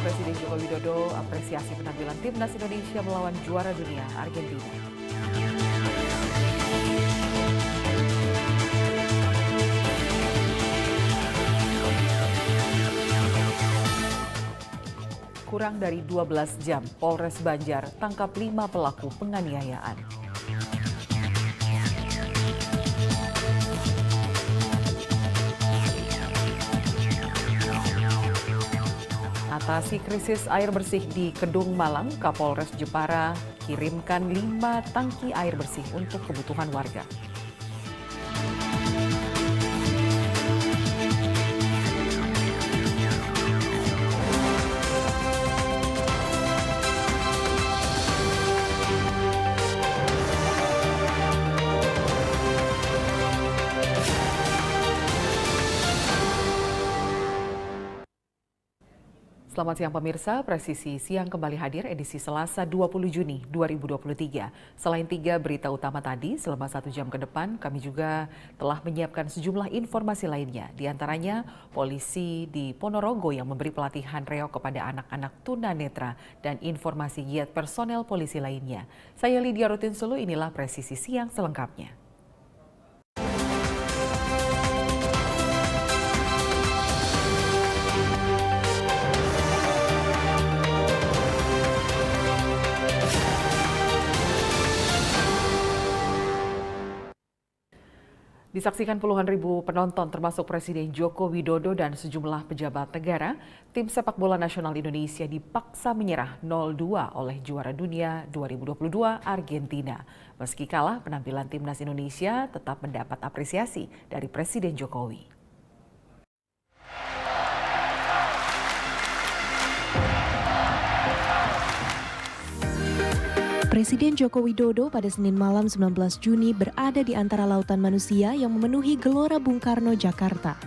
Presiden Joko Widodo apresiasi penampilan Timnas Indonesia melawan juara dunia Argentina. Kurang dari 12 jam, Polres Banjar tangkap 5 pelaku penganiayaan. Atasi krisis air bersih di Kedung Malang, Kapolres Jepara kirimkan 5 tangki air bersih untuk kebutuhan warga. Selamat siang pemirsa, Presisi Siang kembali hadir edisi Selasa 20 Juni 2023. Selain 3 berita utama tadi, selama 1 jam ke depan kami juga telah menyiapkan sejumlah informasi lainnya. Di antaranya polisi di Ponorogo yang memberi pelatihan reok kepada anak-anak tunanetra dan informasi giat personel polisi lainnya. Saya Lydia Rutinsulu, inilah Presisi Siang selengkapnya. Disaksikan puluhan ribu penonton termasuk Presiden Joko Widodo dan sejumlah pejabat negara, tim sepak bola nasional Indonesia dipaksa menyerah 0-2 oleh juara dunia 2022 Argentina. Meski kalah, penampilan timnas Indonesia tetap mendapat apresiasi dari Presiden Jokowi. Presiden Joko Widodo pada Senin malam 19 Juni berada di antara lautan manusia yang memenuhi Gelora Bung Karno, Jakarta.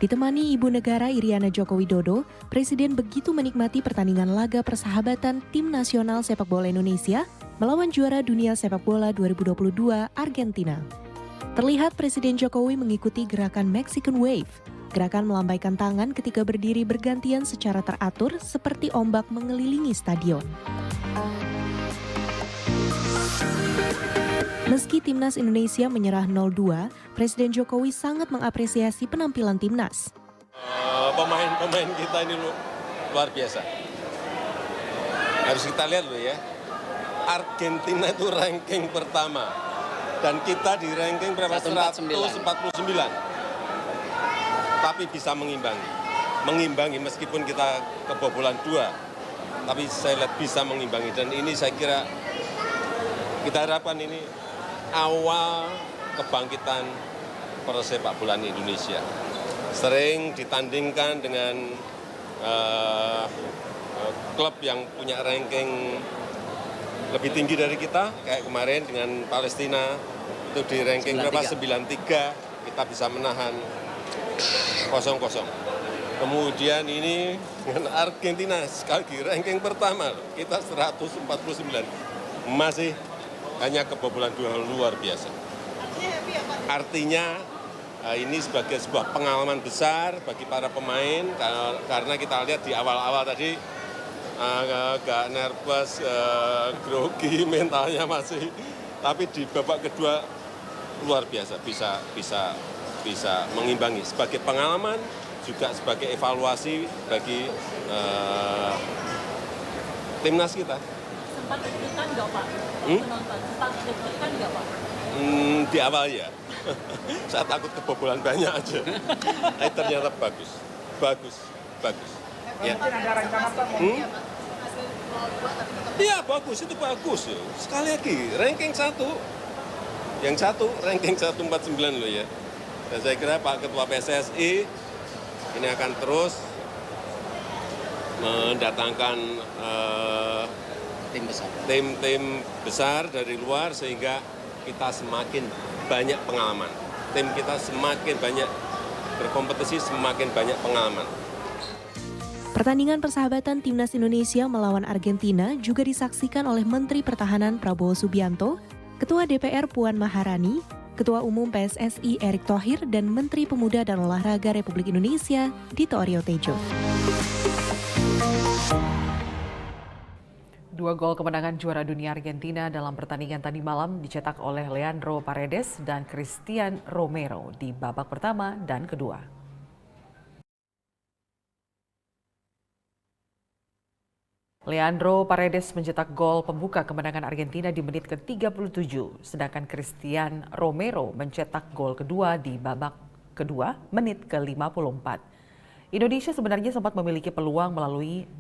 Ditemani Ibu Negara Iriana Joko Widodo, Presiden begitu menikmati pertandingan laga persahabatan Tim Nasional Sepak Bola Indonesia melawan juara dunia sepak bola 2022 Argentina. Terlihat Presiden Jokowi mengikuti gerakan Mexican Wave, gerakan melambaikan tangan ketika berdiri bergantian secara teratur seperti ombak mengelilingi stadion. Meski Timnas Indonesia menyerah 0-2, Presiden Jokowi sangat mengapresiasi penampilan Timnas. Pemain-pemain kita ini luar biasa. Harus kita lihat loh ya, Argentina itu ranking pertama. Dan kita di ranking berapa? 149. Tapi bisa mengimbangi. Mengimbangi meskipun kita kebobolan 2. Tapi saya lihat bisa mengimbangi. Dan ini saya kira kita harapkan ini awal kebangkitan persepak bolaan Indonesia. Sering ditandingkan dengan klub yang punya ranking lebih tinggi dari kita, kayak kemarin dengan Palestina, itu di ranking 93. Berapa? 93, kita bisa menahan 0-0. Kemudian ini dengan Argentina, sekali lagi ranking pertama, kita 149. Masih hanya kebobolan 2 luar biasa. Artinya ini sebagai sebuah pengalaman besar bagi para pemain karena kita lihat di awal-awal tadi agak nervous, grogi, mentalnya masih. Tapi di babak kedua luar biasa bisa mengimbangi sebagai pengalaman juga sebagai evaluasi bagi timnas kita. Sempat deg-degan nggak Pak? Penonton, sempat deg-degan nggak Pak? Di awal ya, saya takut kebobolan banyak aja. Tapi ternyata bagus. Ya. Mungkin ada rencana Pak? Iya bagus, itu bagus. Sekali lagi, ranking 1. Yang satu, ranking 149 loh ya. Dan saya kira Pak Ketua PSSI ini akan terus mendatangkan tim besar dari luar sehingga kita semakin banyak pengalaman. Tim kita semakin banyak berkompetisi, semakin banyak pengalaman. Pertandingan persahabatan Timnas Indonesia melawan Argentina juga disaksikan oleh Menteri Pertahanan Prabowo Subianto, Ketua DPR Puan Maharani, Ketua Umum PSSI Erick Thohir, dan Menteri Pemuda dan Olahraga Republik Indonesia Dito Aryo Tejo. 2 gol kemenangan juara dunia Argentina dalam pertandingan tadi malam dicetak oleh Leandro Paredes dan Cristian Romero di babak pertama dan kedua. Leandro Paredes mencetak gol pembuka kemenangan Argentina di menit ke-37, sedangkan Cristian Romero mencetak gol kedua di babak kedua menit ke-54. Indonesia sebenarnya sempat memiliki peluang melalui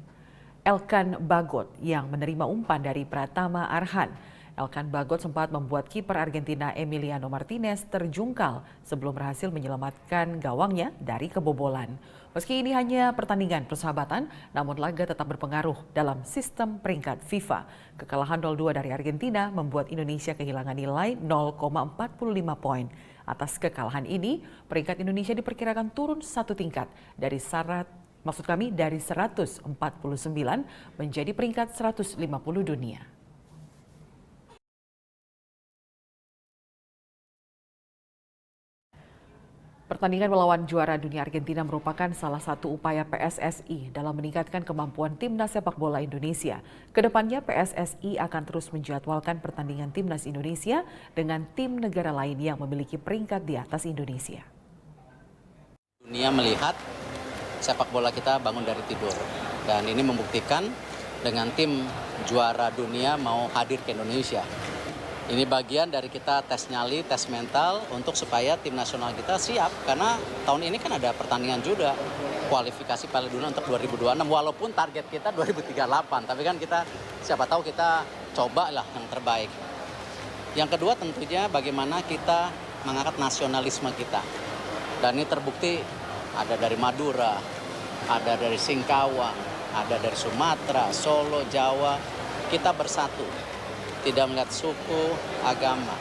Elkan Bagot yang menerima umpan dari Pratama Arhan. Elkan Bagot sempat membuat kiper Argentina Emiliano Martinez terjungkal sebelum berhasil menyelamatkan gawangnya dari kebobolan. Meski ini hanya pertandingan persahabatan, namun laga tetap berpengaruh dalam sistem peringkat FIFA. Kekalahan 0-2 dari Argentina membuat Indonesia kehilangan nilai 0,45 poin. Atas kekalahan ini, peringkat Indonesia diperkirakan turun 1 tingkat dari 149 menjadi peringkat 150 dunia. Pertandingan melawan juara dunia Argentina merupakan salah satu upaya PSSI dalam meningkatkan kemampuan timnas sepak bola Indonesia. Kedepannya PSSI akan terus menjadwalkan pertandingan timnas Indonesia dengan tim negara lain yang memiliki peringkat di atas Indonesia. Dunia melihat sepak bola kita bangun dari tidur, dan ini membuktikan dengan tim juara dunia mau hadir ke Indonesia. Ini bagian dari kita tes nyali, tes mental untuk supaya tim nasional kita siap, karena tahun ini kan ada pertandingan juga kualifikasi Piala Dunia untuk 2026, walaupun target kita 2038, tapi kan kita siapa tahu kita cobalah yang terbaik. Yang kedua tentunya bagaimana kita mengangkat nasionalisme kita, dan ini terbukti ada dari Madura, ada dari Singkawang, ada dari Sumatera, Solo, Jawa. Kita bersatu, tidak melihat suku, agama.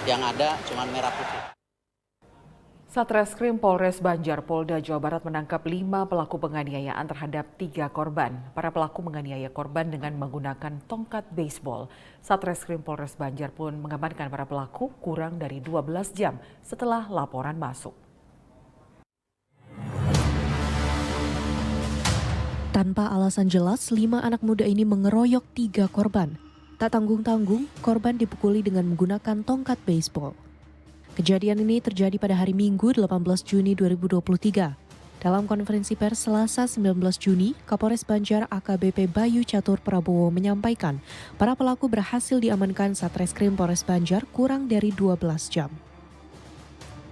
Yang ada cuma merah putih. Satreskrim Polres Banjar, Polda Jawa Barat menangkap 5 pelaku penganiayaan terhadap 3 korban. Para pelaku menganiaya korban dengan menggunakan tongkat beisbol. Satreskrim Polres Banjar pun mengamankan para pelaku kurang dari 12 jam setelah laporan masuk. Tanpa alasan jelas, 5 anak muda ini mengeroyok 3 korban. Tak tanggung-tanggung, korban dipukuli dengan menggunakan tongkat beisbol. Kejadian ini terjadi pada hari Minggu 18 Juni 2023. Dalam konferensi pers Selasa 19 Juni, Kapolres Banjar AKBP Bayu Catur Prabowo menyampaikan para pelaku berhasil diamankan Satreskrim Polres Banjar kurang dari 12 jam.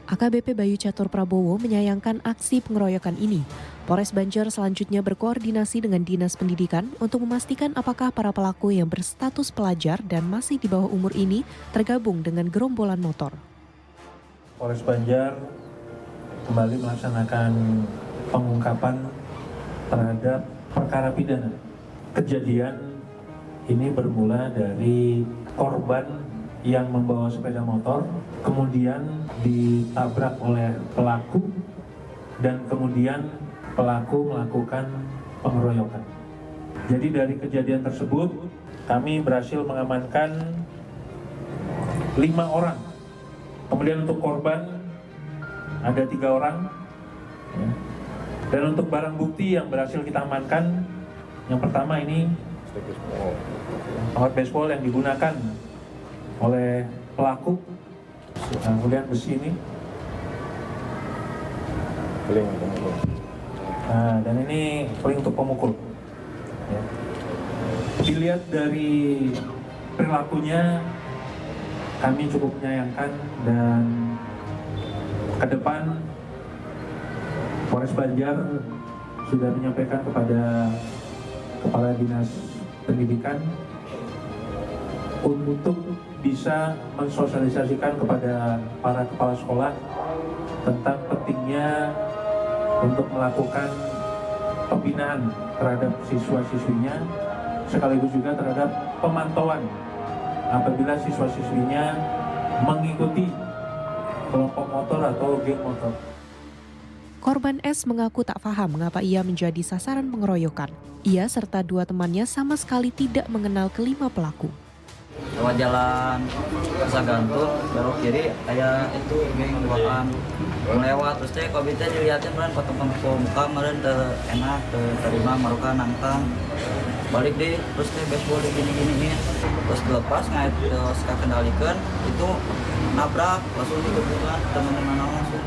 AKBP Bayu Catur Prabowo menyayangkan aksi pengeroyokan ini. Polres Banjar selanjutnya berkoordinasi dengan Dinas Pendidikan untuk memastikan apakah para pelaku yang berstatus pelajar dan masih di bawah umur ini tergabung dengan gerombolan motor. Polres Banjar kembali melaksanakan pengungkapan terhadap perkara pidana. Kejadian ini bermula dari korban yang membawa sepeda motor, kemudian ditabrak oleh pelaku, dan kemudian pelaku melakukan pengeroyokan. Jadi dari kejadian tersebut, kami berhasil mengamankan 5 orang. Kemudian untuk korban ada 3 orang. Dan untuk barang bukti yang berhasil kita amankan, yang pertama ini tongkat baseball yang digunakan oleh pelaku. Kemudian besi ini. Nah, dan ini paling untuk pemukul. Ya. Dilihat dari perilakunya, kami cukup menyayangkan, dan ke depan Polres Banjar sudah menyampaikan kepada Kepala Dinas Pendidikan untuk bisa mensosialisasikan kepada para kepala sekolah tentang pentingnya untuk melakukan pembinaan terhadap siswa-siswinya, sekaligus juga terhadap pemantauan apabila siswa-siswinya mengikuti kelompok motor atau geng motor. Korban S mengaku tak paham mengapa ia menjadi sasaran pengeroyokan. Ia serta 2 temannya sama sekali tidak mengenal kelima pelaku. Lewat jalan Sagantuk, belok kiri, kayak itu geng duaan melewat, terus teh kobi teh dilihatin kan potong muka meren enak terima maruka nangtang balik deh terus teh baseball gini terus dilepas ngait ska kendalikan itu nabrak langsung dikebukan teman-teman langsung.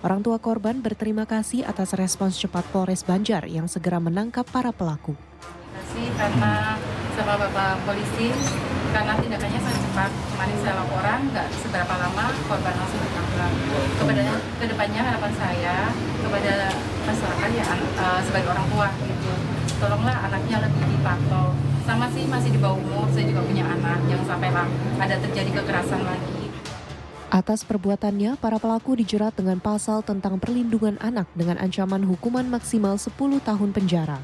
Orang tua korban berterima kasih atas respons cepat Polres Banjar yang segera menangkap para pelaku. Terima kasih karena sama Bapak Polisi karena tindakannya sangat cepat. Kemarin saya laporan, nggak seberapa lama korban langsung ditangkap. Kedepannya harapan saya kepada masyarakat ya sebagai orang tua gitu, tolonglah anaknya lebih dipantau. Sama sih masih di bawah umur, saya juga punya anak, jangan sampai ada terjadi kekerasan lagi. Atas perbuatannya, para pelaku dijerat dengan pasal tentang perlindungan anak dengan ancaman hukuman maksimal 10 tahun penjara.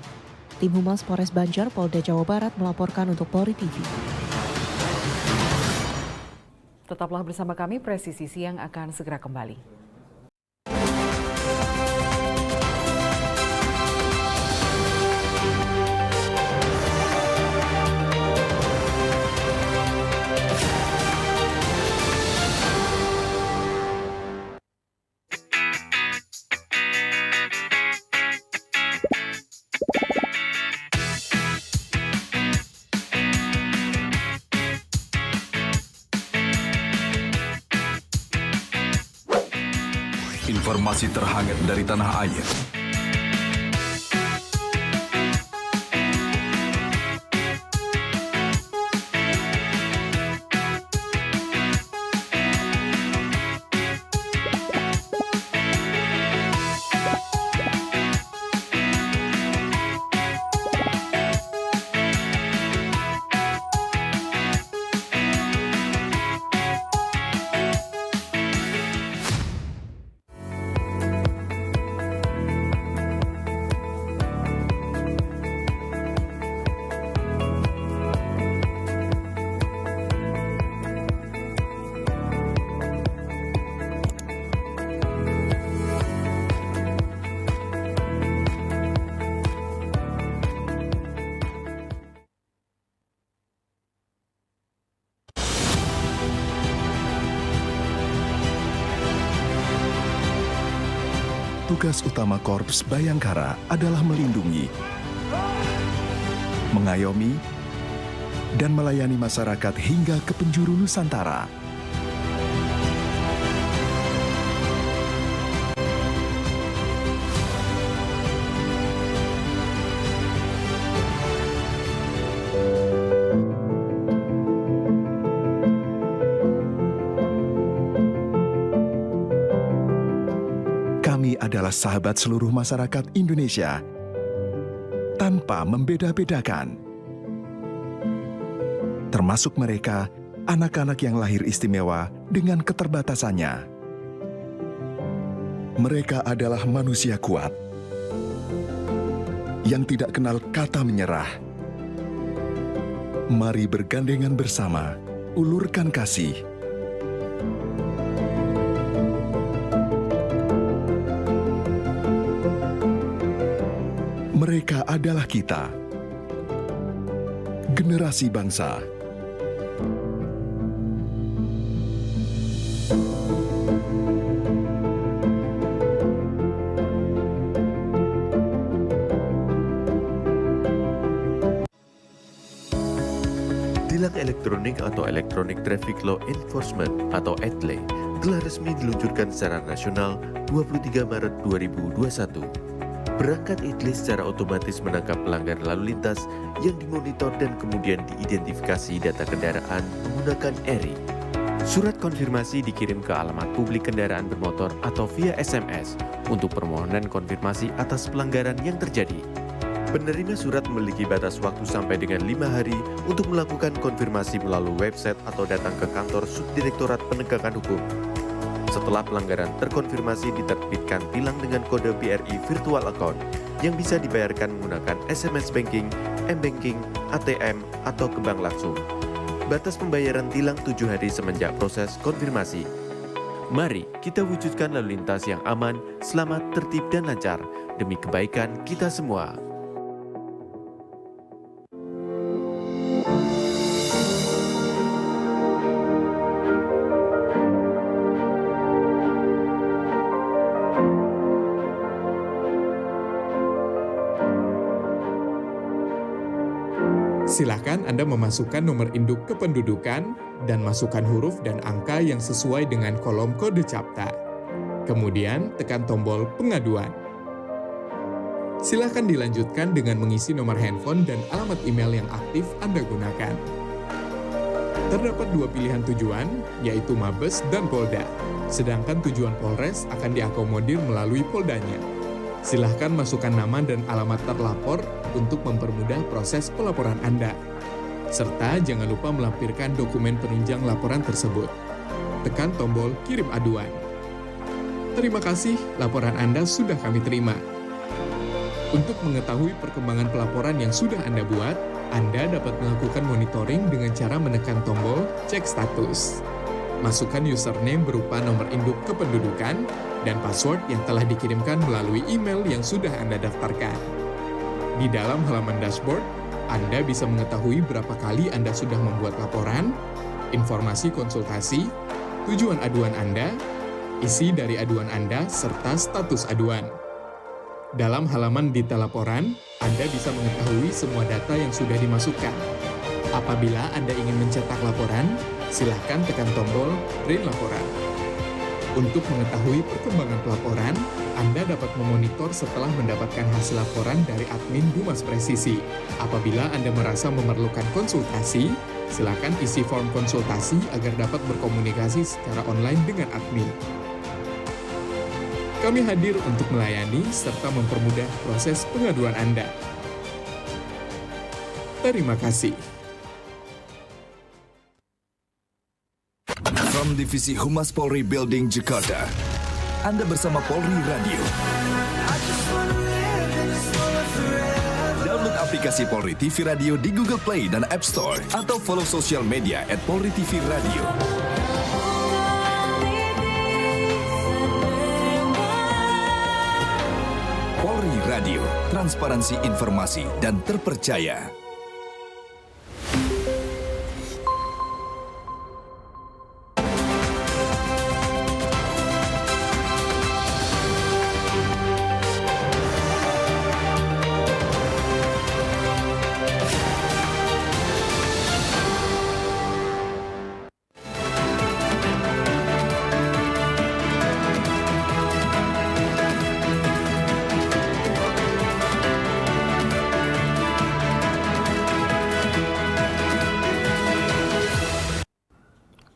Tim Humas Polres Banjar, Polda Jawa Barat melaporkan untuk Polri TV. Tetaplah bersama kami, Presisi Siang akan segera kembali. Informasi terhangat dari tanah air. Tugas utama Korps Bayangkara adalah melindungi, mengayomi, dan melayani masyarakat hingga ke penjuru Nusantara. Kami adalah sahabat seluruh masyarakat Indonesia, tanpa membeda-bedakan. Termasuk mereka, anak-anak yang lahir istimewa dengan keterbatasannya. Mereka adalah manusia kuat, yang tidak kenal kata menyerah. Mari bergandengan bersama, ulurkan kasih. Mereka adalah kita, generasi bangsa. Tilang elektronik atau Electronic Traffic Law Enforcement atau ETLE telah resmi diluncurkan secara nasional 23 Maret 2021. Perangkat ETLE secara otomatis menangkap pelanggar lalu lintas yang dimonitor dan kemudian diidentifikasi data kendaraan menggunakan ERI. Surat konfirmasi dikirim ke alamat publik kendaraan bermotor atau via SMS untuk permohonan konfirmasi atas pelanggaran yang terjadi. Penerima surat memiliki batas waktu sampai dengan 5 hari untuk melakukan konfirmasi melalui website atau datang ke kantor Subdirektorat Penegakan Hukum. Setelah pelanggaran terkonfirmasi, diterbitkan tilang dengan kode BRI Virtual Account yang bisa dibayarkan menggunakan SMS Banking, M-Banking, ATM, atau ke bank langsung. Batas pembayaran tilang 7 hari semenjak proses konfirmasi. Mari kita wujudkan lalu lintas yang aman, selamat, tertib, dan lancar demi kebaikan kita semua. Silakan Anda memasukkan nomor induk kependudukan dan masukkan huruf dan angka yang sesuai dengan kolom kode CAPTA. Kemudian tekan tombol pengaduan. Silakan dilanjutkan dengan mengisi nomor handphone dan alamat email yang aktif Anda gunakan. Terdapat dua pilihan tujuan, yaitu Mabes dan Polda. Sedangkan tujuan Polres akan diakomodir melalui Poldanya. Silahkan masukkan nama dan alamat terlapor untuk mempermudah proses pelaporan Anda. Serta jangan lupa melampirkan dokumen penunjang laporan tersebut. Tekan tombol kirim aduan. Terima kasih, laporan Anda sudah kami terima. Untuk mengetahui perkembangan pelaporan yang sudah Anda buat, Anda dapat melakukan monitoring dengan cara menekan tombol cek status. Masukkan username berupa nomor induk kependudukan dan password yang telah dikirimkan melalui email yang sudah Anda daftarkan. Di dalam halaman dashboard, Anda bisa mengetahui berapa kali Anda sudah membuat laporan, informasi konsultasi, tujuan aduan Anda, isi dari aduan Anda, serta status aduan. Dalam halaman detail laporan, Anda bisa mengetahui semua data yang sudah dimasukkan. Apabila Anda ingin mencetak laporan, silakan tekan tombol print laporan. Untuk mengetahui perkembangan pelaporan, Anda dapat memonitor setelah mendapatkan hasil laporan dari admin Humas Presisi. Apabila Anda merasa memerlukan konsultasi, silakan isi form konsultasi agar dapat berkomunikasi secara online dengan admin. Kami hadir untuk melayani serta mempermudah proses pengaduan Anda. Terima kasih. From Divisi Humas Polri Building Jakarta, Anda bersama Polri Radio. Download aplikasi Polri TV Radio di Google Play dan App Store atau follow sosial media @Polri TV Radio. Polri Radio, transparansi informasi dan terpercaya.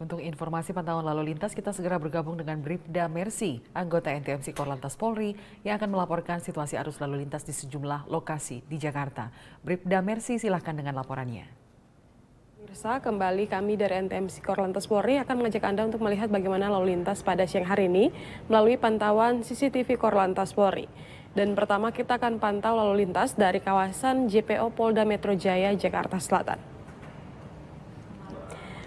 Untuk informasi pantauan lalu lintas, kita segera bergabung dengan Bribda Mercy, anggota NTMC Korlantas Polri, yang akan melaporkan situasi arus lalu lintas di sejumlah lokasi di Jakarta. Bribda Mercy, silahkan dengan laporannya. Pemirsa, kembali kami dari NTMC Korlantas Polri akan mengajak Anda untuk melihat bagaimana lalu lintas pada siang hari ini melalui pantauan CCTV Korlantas Polri. Dan pertama kita akan pantau lalu lintas dari kawasan JPO Polda Metro Jaya, Jakarta Selatan.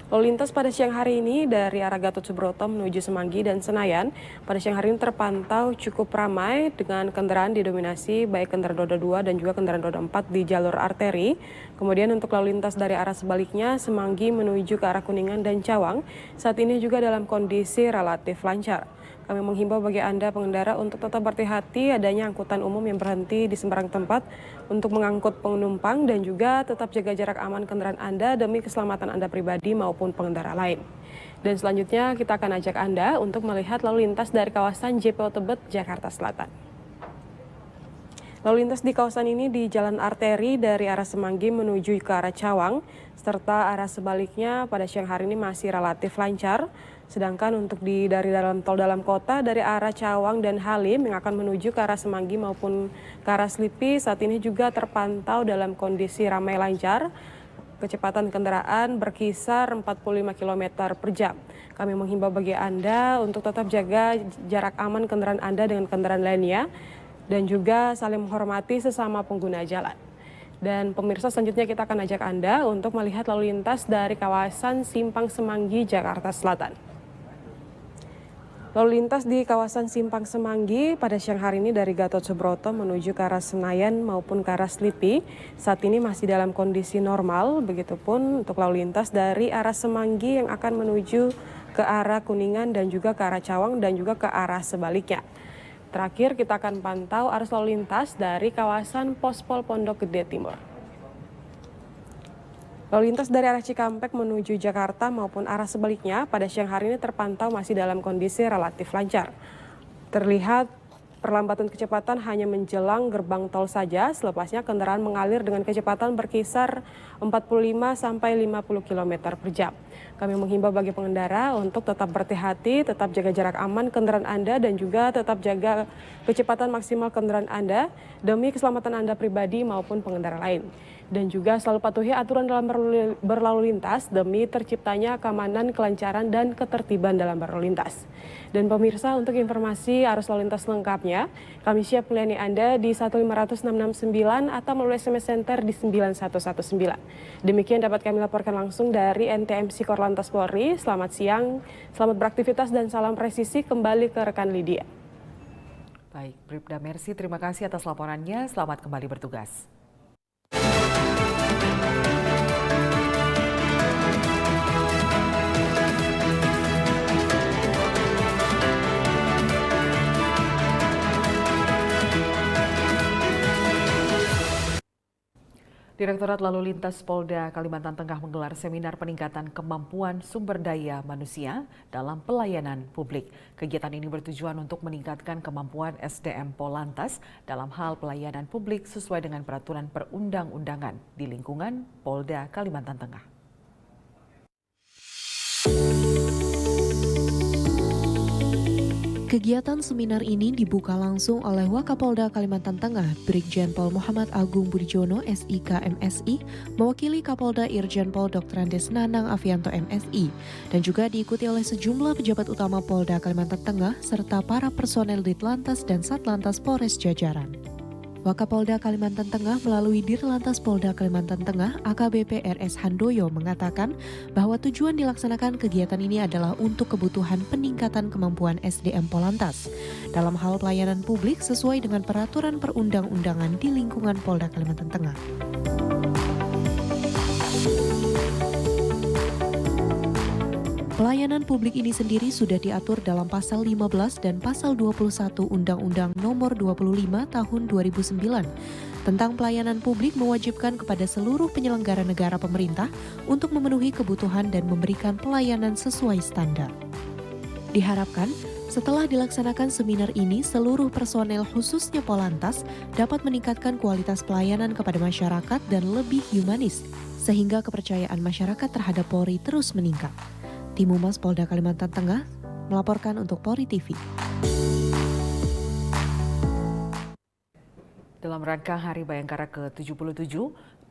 Lalu lintas pada siang hari ini dari arah Gatot Subroto menuju Semanggi dan Senayan pada siang hari ini terpantau cukup ramai dengan kendaraan didominasi baik kendaraan roda 2 dan juga kendaraan roda 4 di jalur arteri. Kemudian untuk lalu lintas dari arah sebaliknya Semanggi menuju ke arah Kuningan dan Cawang saat ini juga dalam kondisi relatif lancar. Kami menghimbau bagi Anda pengendara untuk tetap berhati-hati adanya angkutan umum yang berhenti di sembarang tempat untuk mengangkut penumpang dan juga tetap jaga jarak aman kendaraan Anda demi keselamatan Anda pribadi maupun pengendara lain. Dan selanjutnya kita akan ajak Anda untuk melihat lalu lintas dari kawasan JPO Tebet, Jakarta Selatan. Lalu lintas di kawasan ini di jalan arteri dari arah Semanggi menuju ke arah Cawang, serta arah sebaliknya pada siang hari ini masih relatif lancar. Sedangkan untuk dari dalam tol dalam kota dari arah Cawang dan Halim yang akan menuju ke arah Semanggi maupun ke arah Slipi saat ini juga terpantau dalam kondisi ramai lancar. Kecepatan kendaraan berkisar 45 km per jam. Kami menghimbau bagi Anda untuk tetap jaga jarak aman kendaraan Anda dengan kendaraan lainnya dan juga saling menghormati sesama pengguna jalan. Dan pemirsa, selanjutnya kita akan ajak Anda untuk melihat lalu lintas dari kawasan Simpang Semanggi, Jakarta Selatan. Lalu lintas di kawasan Simpang Semanggi pada siang hari ini dari Gatot Subroto menuju ke arah Senayan maupun ke arah Slipi saat ini masih dalam kondisi normal. Begitupun untuk lalu lintas dari arah Semanggi yang akan menuju ke arah Kuningan dan juga ke arah Cawang dan juga ke arah sebaliknya. Terakhir kita akan pantau arus lalu lintas dari kawasan Pospol Pondok Gede Timur. Lalu lintas dari arah Cikampek menuju Jakarta maupun arah sebaliknya pada siang hari ini terpantau masih dalam kondisi relatif lancar. Terlihat perlambatan kecepatan hanya menjelang gerbang tol saja, selepasnya kendaraan mengalir dengan kecepatan berkisar 45 sampai 50 km per jam. Kami menghimbau bagi pengendara untuk tetap berhati-hati, tetap jaga jarak aman kendaraan Anda dan juga tetap jaga kecepatan maksimal kendaraan Anda demi keselamatan Anda pribadi maupun pengendara lain. Dan juga selalu patuhi aturan dalam berlalu lintas demi terciptanya keamanan, kelancaran, dan ketertiban dalam berlalu lintas. Dan pemirsa, untuk informasi arus lalu lintas lengkapnya, kami siap melayani Anda di 1506669 atau melalui SMS Center di 9119. Demikian dapat kami laporkan langsung dari NTMC Korlantas Polri. Selamat siang, selamat beraktivitas, dan salam presisi kembali ke rekan Lydia. Baik, Bribda Mercy, terima kasih atas laporannya. Selamat kembali bertugas. Direktorat Lalu Lintas Polda Kalimantan Tengah menggelar seminar peningkatan kemampuan sumber daya manusia dalam pelayanan publik. Kegiatan ini bertujuan untuk meningkatkan kemampuan SDM Polantas dalam hal pelayanan publik sesuai dengan peraturan perundang-undangan di lingkungan Polda Kalimantan Tengah. Kegiatan seminar ini dibuka langsung oleh Wakapolda Kalimantan Tengah, Brigjen Pol Muhammad Agung Budijono, SIK MSI, mewakili Kapolda Irjen Pol Dr. Andes Nanang Avianto MSI, dan juga diikuti oleh sejumlah pejabat utama Polda Kalimantan Tengah serta para personel Ditlantas dan Satlantas Polres jajaran. Wakapolda Kalimantan Tengah melalui Dirlantas Polda Kalimantan Tengah AKBP RS Handoyo mengatakan bahwa tujuan dilaksanakan kegiatan ini adalah untuk kebutuhan peningkatan kemampuan SDM Polantas dalam hal pelayanan publik sesuai dengan peraturan perundang-undangan di lingkungan Polda Kalimantan Tengah. Pelayanan publik ini sendiri sudah diatur dalam Pasal 15 dan Pasal 21 Undang-Undang Nomor 25 Tahun 2009 tentang pelayanan publik mewajibkan kepada seluruh penyelenggara negara pemerintah untuk memenuhi kebutuhan dan memberikan pelayanan sesuai standar. Diharapkan, setelah dilaksanakan seminar ini, seluruh personel khususnya Polantas dapat meningkatkan kualitas pelayanan kepada masyarakat dan lebih humanis, sehingga kepercayaan masyarakat terhadap Polri terus meningkat. Tim Humas Polda Kalimantan Tengah melaporkan untuk Polri TV. Dalam rangka Hari Bayangkara ke-77,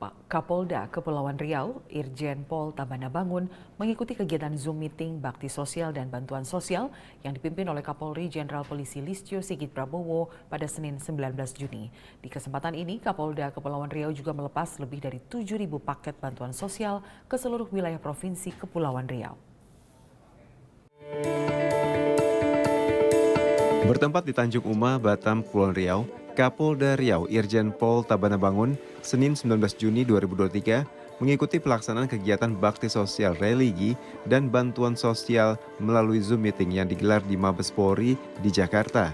Pak Kapolda Kepulauan Riau, Irjen Pol Tabana Bangun, mengikuti kegiatan Zoom Meeting Bakti Sosial dan Bantuan Sosial yang dipimpin oleh Kapolri Jenderal Polisi Listio Sigit Prabowo pada Senin 19 Juni. Di kesempatan ini, Kapolda Kepulauan Riau juga melepas lebih dari 7.000 paket bantuan sosial ke seluruh wilayah Provinsi Kepulauan Riau. Bertempat di Tanjung Uma, Batam, Kepulauan Riau, Kapolda Riau Irjen Pol Tabana Bangun, Senin 19 Juni 2023, mengikuti pelaksanaan kegiatan bakti sosial religi dan bantuan sosial melalui Zoom Meeting yang digelar di Mabes Polri di Jakarta.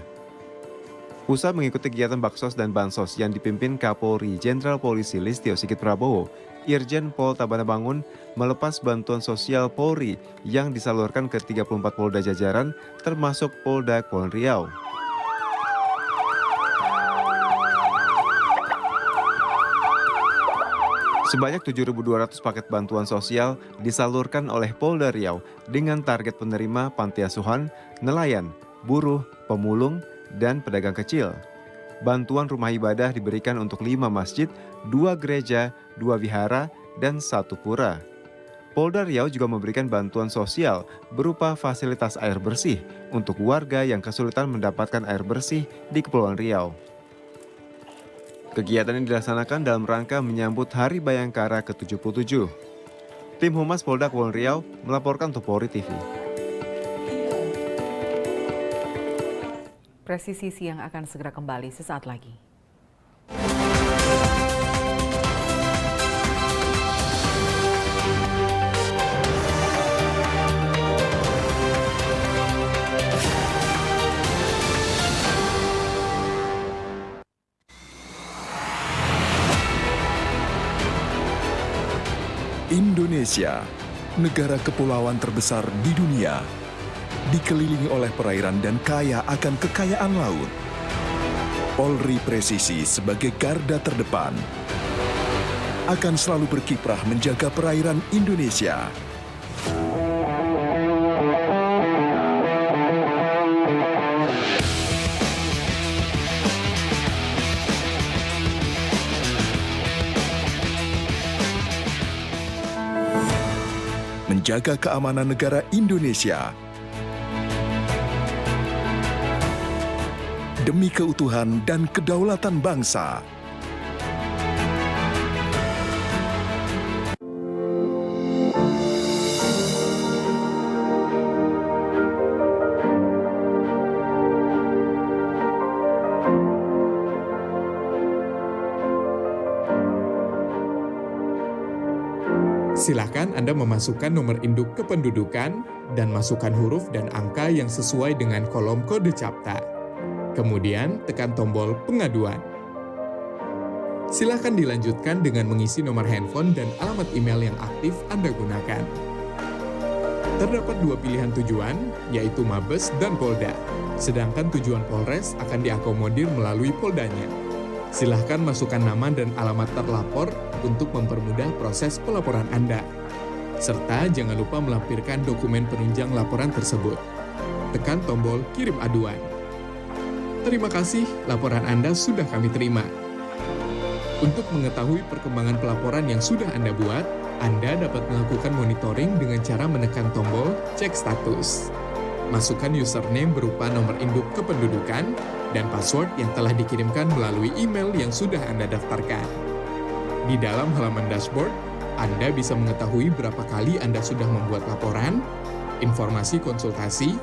Usai mengikuti kegiatan baksos dan bansos yang dipimpin Kapolri Jenderal Polisi Listio Sigit Prabowo, Irjen Pol Tabana Bangun melepas bantuan sosial Polri yang disalurkan ke 34 Polda jajaran termasuk Polda Kepulauan Riau. Sebanyak 7.200 paket bantuan sosial disalurkan oleh Polda Riau dengan target penerima panti asuhan, nelayan, buruh, pemulung, dan pedagang kecil. Bantuan rumah ibadah diberikan untuk 5 masjid, 2 gereja, 2 vihara, dan 1 pura. Polda Riau juga memberikan bantuan sosial berupa fasilitas air bersih untuk warga yang kesulitan mendapatkan air bersih di Kepulauan Riau. Kegiatan ini dilaksanakan dalam rangka menyambut Hari Bayangkara ke-77. Tim Humas Polda Kepulauan Riau melaporkan untuk Polri TV. Presisi Siang akan segera kembali sesaat lagi. Indonesia, negara kepulauan terbesar di dunia, dikelilingi oleh perairan dan kaya akan kekayaan laut. Polri Presisi sebagai garda terdepan akan selalu berkiprah menjaga perairan Indonesia. Menjaga keamanan negara Indonesia demi keutuhan dan kedaulatan bangsa. Silakan Anda memasukkan nomor induk kependudukan dan masukkan huruf dan angka yang sesuai dengan kolom kode CAPTA. Kemudian tekan tombol pengaduan. Silakan dilanjutkan dengan mengisi nomor handphone dan alamat email yang aktif Anda gunakan. Terdapat dua pilihan tujuan, yaitu Mabes dan Polda. Sedangkan tujuan Polres akan diakomodir melalui Poldanya. Silahkan masukkan nama dan alamat terlapor untuk mempermudah proses pelaporan Anda. Serta jangan lupa melampirkan dokumen penunjang laporan tersebut. Tekan tombol kirim aduan. Terima kasih, laporan Anda sudah kami terima. Untuk mengetahui perkembangan pelaporan yang sudah Anda buat, Anda dapat melakukan monitoring dengan cara menekan tombol cek status. Masukkan username berupa nomor induk kependudukan dan password yang telah dikirimkan melalui email yang sudah Anda daftarkan. Di dalam halaman dashboard, Anda bisa mengetahui berapa kali Anda sudah membuat laporan, informasi konsultasi,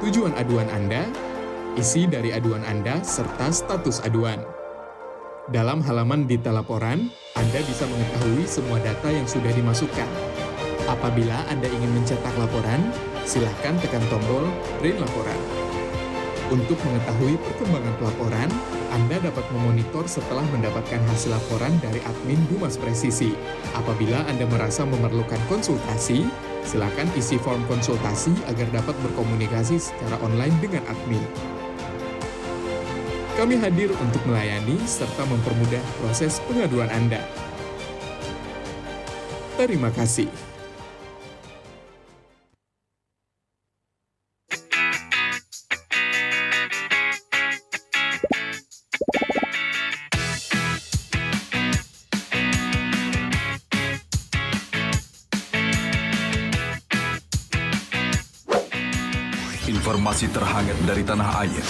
tujuan aduan Anda, isi dari aduan Anda, serta status aduan. Dalam halaman detail laporan, Anda bisa mengetahui semua data yang sudah dimasukkan. Apabila Anda ingin mencetak laporan, silakan tekan tombol print laporan. Untuk mengetahui perkembangan pelaporan, Anda dapat memonitor setelah mendapatkan hasil laporan dari admin Humas Presisi. Apabila Anda merasa memerlukan konsultasi, silakan isi form konsultasi agar dapat berkomunikasi secara online dengan admin. Kami hadir untuk melayani serta mempermudah proses pengaduan Anda. Terima kasih. Informasi terhangat dari tanah air.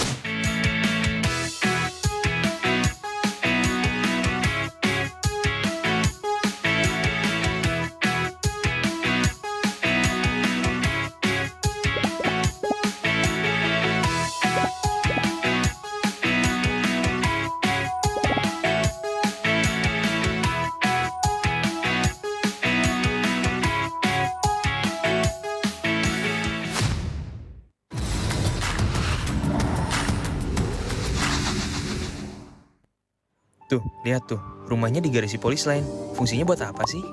Tuh, lihat tuh, rumahnya digarisi polis lain. Fungsinya buat apa sih?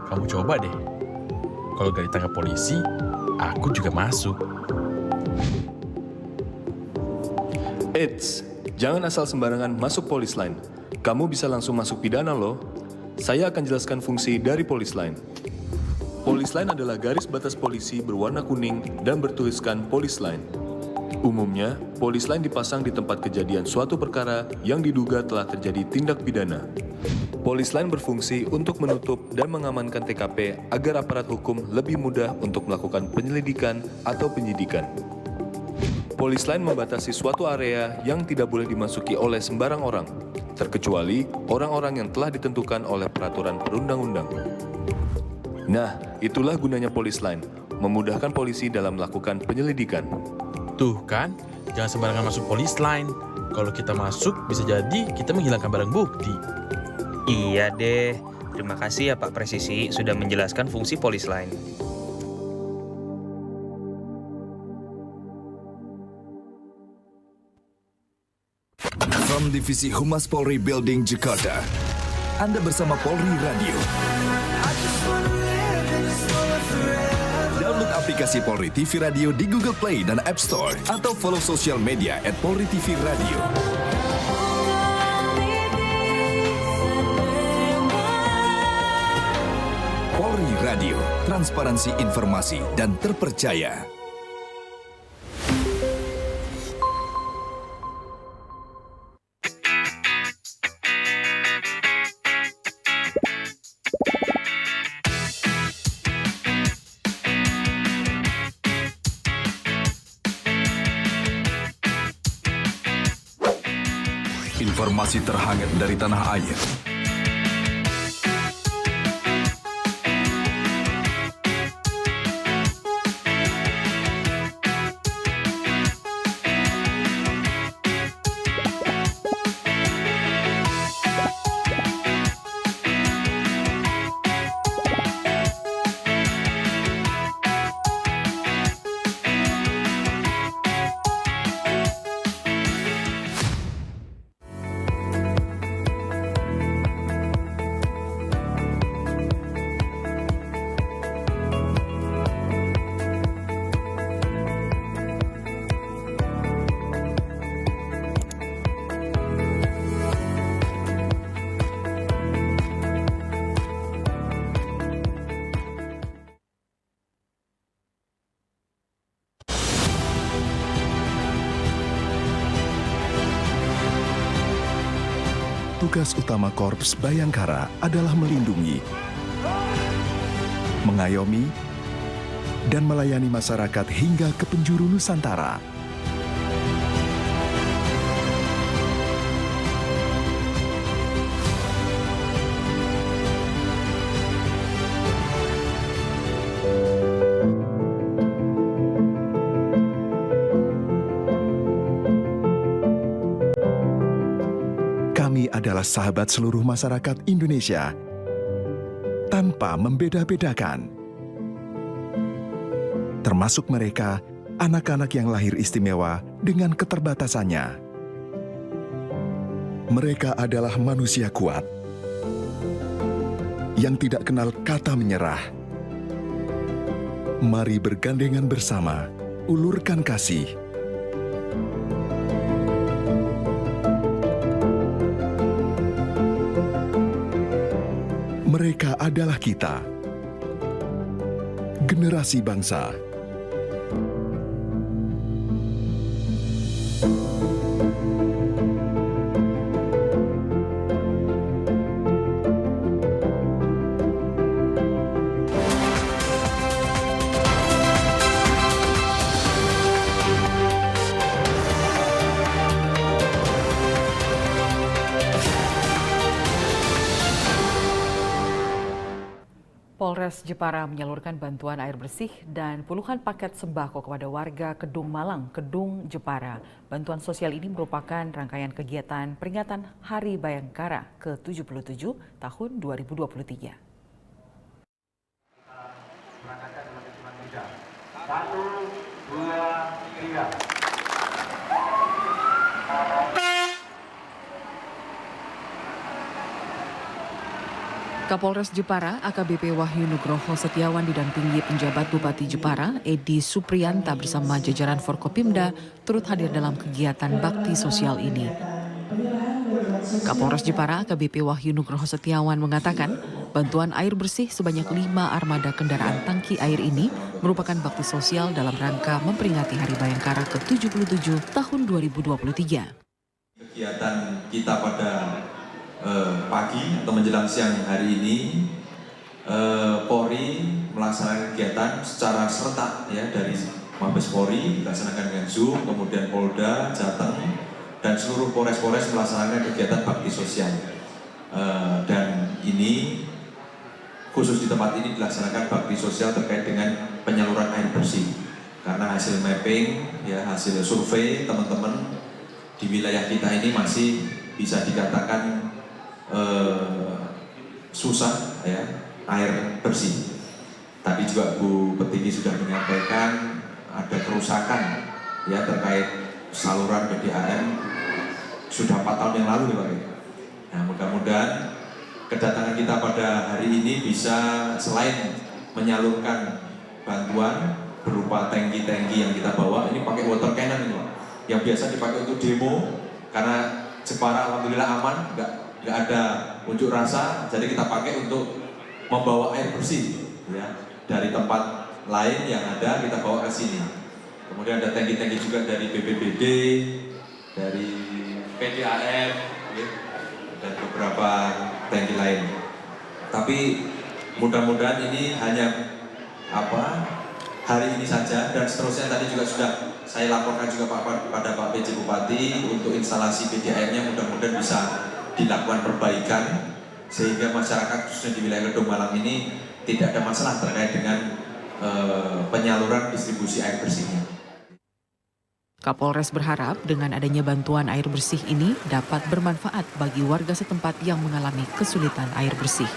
Kamu coba deh. Kalau gak ditangkap polisi, aku juga masuk. Eits, jangan asal sembarangan masuk polis line. Kamu bisa langsung masuk pidana loh. Saya akan jelaskan fungsi dari polis line. Polis line adalah garis batas polisi berwarna kuning dan bertuliskan polis line. Umumnya, polis line dipasang di tempat kejadian suatu perkara yang diduga telah terjadi tindak pidana. Polis line berfungsi untuk menutup dan mengamankan TKP agar aparat hukum lebih mudah untuk melakukan penyelidikan atau penyidikan. Polis line membatasi suatu area yang tidak boleh dimasuki oleh sembarang orang, terkecuali orang-orang yang telah ditentukan oleh peraturan perundang-undang. Nah, itulah gunanya polis line, memudahkan polisi dalam melakukan penyelidikan. Tuh kan, jangan sembarangan masuk polis line. Kalau kita masuk, bisa jadi kita menghilangkan barang bukti. Iya deh. Terima kasih ya Pak Presisi sudah menjelaskan fungsi polis line. From Divisi Humas Polri Building Jakarta, Anda bersama Polri Radio. aplikasi Polri TV Radio di Google Play dan App Store atau follow sosial media @Polri TV Radio. Polri Radio, transparansi informasi dan terpercaya. Informasi terhangat dari tanah air. Tugas utama Korps Bayangkara adalah melindungi, mengayomi, dan melayani masyarakat hingga ke penjuru Nusantara. Kami adalah sahabat seluruh masyarakat Indonesia, tanpa membeda-bedakan. Termasuk mereka, anak-anak yang lahir istimewa dengan keterbatasannya. Mereka adalah manusia kuat, yang tidak kenal kata menyerah. Mari bergandengan bersama, ulurkan kasih. Mereka adalah kita, generasi bangsa. Polres Jepara menyalurkan bantuan air bersih dan puluhan paket sembako kepada warga Kedung Malang, Kedung Jepara. Bantuan sosial ini merupakan rangkaian kegiatan peringatan Hari Bayangkara ke-77 tahun 2023. 1, 2, 3. Kapolres Jepara AKBP Wahyu Nugroho Setiawan didampingi penjabat Bupati Jepara Edi Supriyanta bersama jajaran Forkopimda turut hadir dalam kegiatan bakti sosial ini. Kapolres Jepara AKBP Wahyu Nugroho Setiawan mengatakan bantuan air bersih sebanyak 5 armada kendaraan tangki air ini merupakan bakti sosial dalam rangka memperingati Hari Bayangkara ke-77 tahun 2023. Kegiatan kita pada pagi atau menjelang siang hari ini, Polri melaksanakan kegiatan secara serentak ya, dari Mabes Polri dilaksanakan dengan Zoom, kemudian Polda, Jateng, dan seluruh Polres-Polres melaksanakan kegiatan bakti sosial. Dan ini khusus di tempat ini dilaksanakan bakti sosial terkait dengan penyaluran air bersih. Karena hasil mapping, ya hasil survei teman-teman di wilayah kita ini masih bisa dikatakan susah ya air bersih. Tadi juga Bu Petinggi sudah menyampaikan ada kerusakan ya terkait saluran PDAM sudah 4 tahun yang lalu ya Pak. Nah mudah-mudahan kedatangan kita pada hari ini bisa selain menyalurkan bantuan berupa tangki-tangki yang kita bawa. Ini pakai water cannon ini, yang biasa dipakai untuk demo. Karena Jepara alhamdulillah aman, nggak ada unjuk rasa, jadi kita pakai untuk membawa air bersih ya, dari tempat lain yang ada kita bawa ke sini. Kemudian ada tangki-tangki juga dari BPBD, dari PDAM, ya, dan beberapa tangki lain. Tapi mudah-mudahan ini hanya hari ini saja, dan seterusnya tadi juga sudah saya laporkan juga pada Pak PJ Bupati untuk instalasi PDAM-nya mudah-mudahan bisa dilakukan perbaikan sehingga masyarakat khususnya di wilayah Kedung Malang ini tidak ada masalah terkait dengan penyaluran distribusi air bersihnya. Kapolres berharap dengan adanya bantuan air bersih ini dapat bermanfaat bagi warga setempat yang mengalami kesulitan air bersih.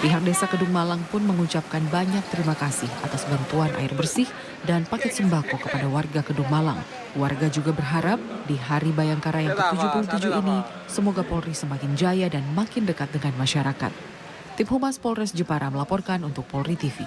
Pihak Desa Kedung Malang pun mengucapkan banyak terima kasih atas bantuan air bersih dan paket sembako kepada warga Kedung Malang. Warga juga berharap di Hari Bayangkara yang ke-77 ini, semoga Polri semakin jaya dan makin dekat dengan masyarakat. Tim Humas Polres Jepara melaporkan untuk Polri TV.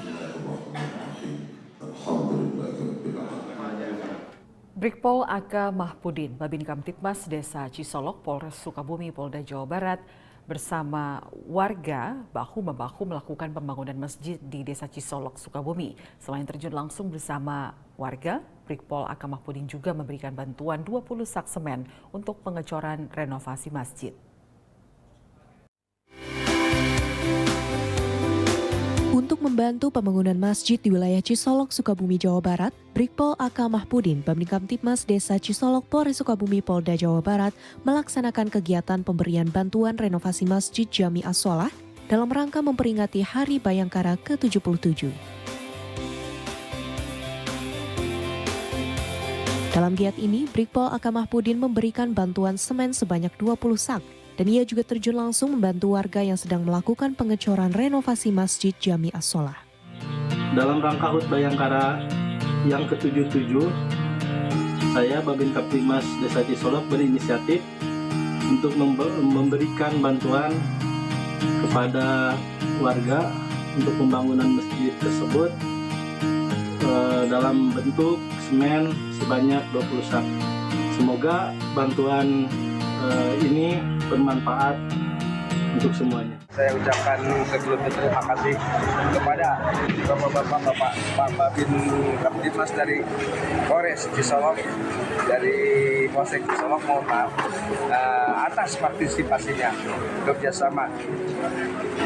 Brigpol AK Mahpudin, Babin Kamtibmas Desa Cisolok, Polres Sukabumi, Polda Jawa Barat, bersama warga bahu-membahu melakukan pembangunan masjid di Desa Cisolok, Sukabumi. Selain terjun langsung bersama warga, Brigpol AK Mahpudin juga memberikan bantuan 20 sak semen untuk pengecoran renovasi masjid. Untuk membantu pembangunan masjid di wilayah Cisolok, Sukabumi, Jawa Barat, Brigpol AK Mahpudin, Babin Kamtibmas Desa Cisolok, Polres Sukabumi, Polda Jawa Barat melaksanakan kegiatan pemberian bantuan renovasi Masjid Jami As-Sholah dalam rangka memperingati Hari Bayangkara ke-77. Dalam giat ini, Brigpol AK Mahpudin memberikan bantuan semen sebanyak 20 sak. Dan ia juga terjun langsung membantu warga yang sedang melakukan pengecoran renovasi Masjid Jami As-Sholah. Dalam rangka HUT Bayangkara yang ke-77, saya Babin Kamtibmas Desa Cisolok berinisiatif untuk memberikan bantuan kepada warga untuk pembangunan masjid tersebut dalam bentuk semen sebanyak 20 sak. Semoga bantuan ini bermanfaat untuk semuanya. Saya ucapkan sebelumnya terima kasih kepada Bapak Babin Kamtibmas dari Polres Cisolok, dari Polsek Cisolok, mohon maaf atas partisipasinya kerjasama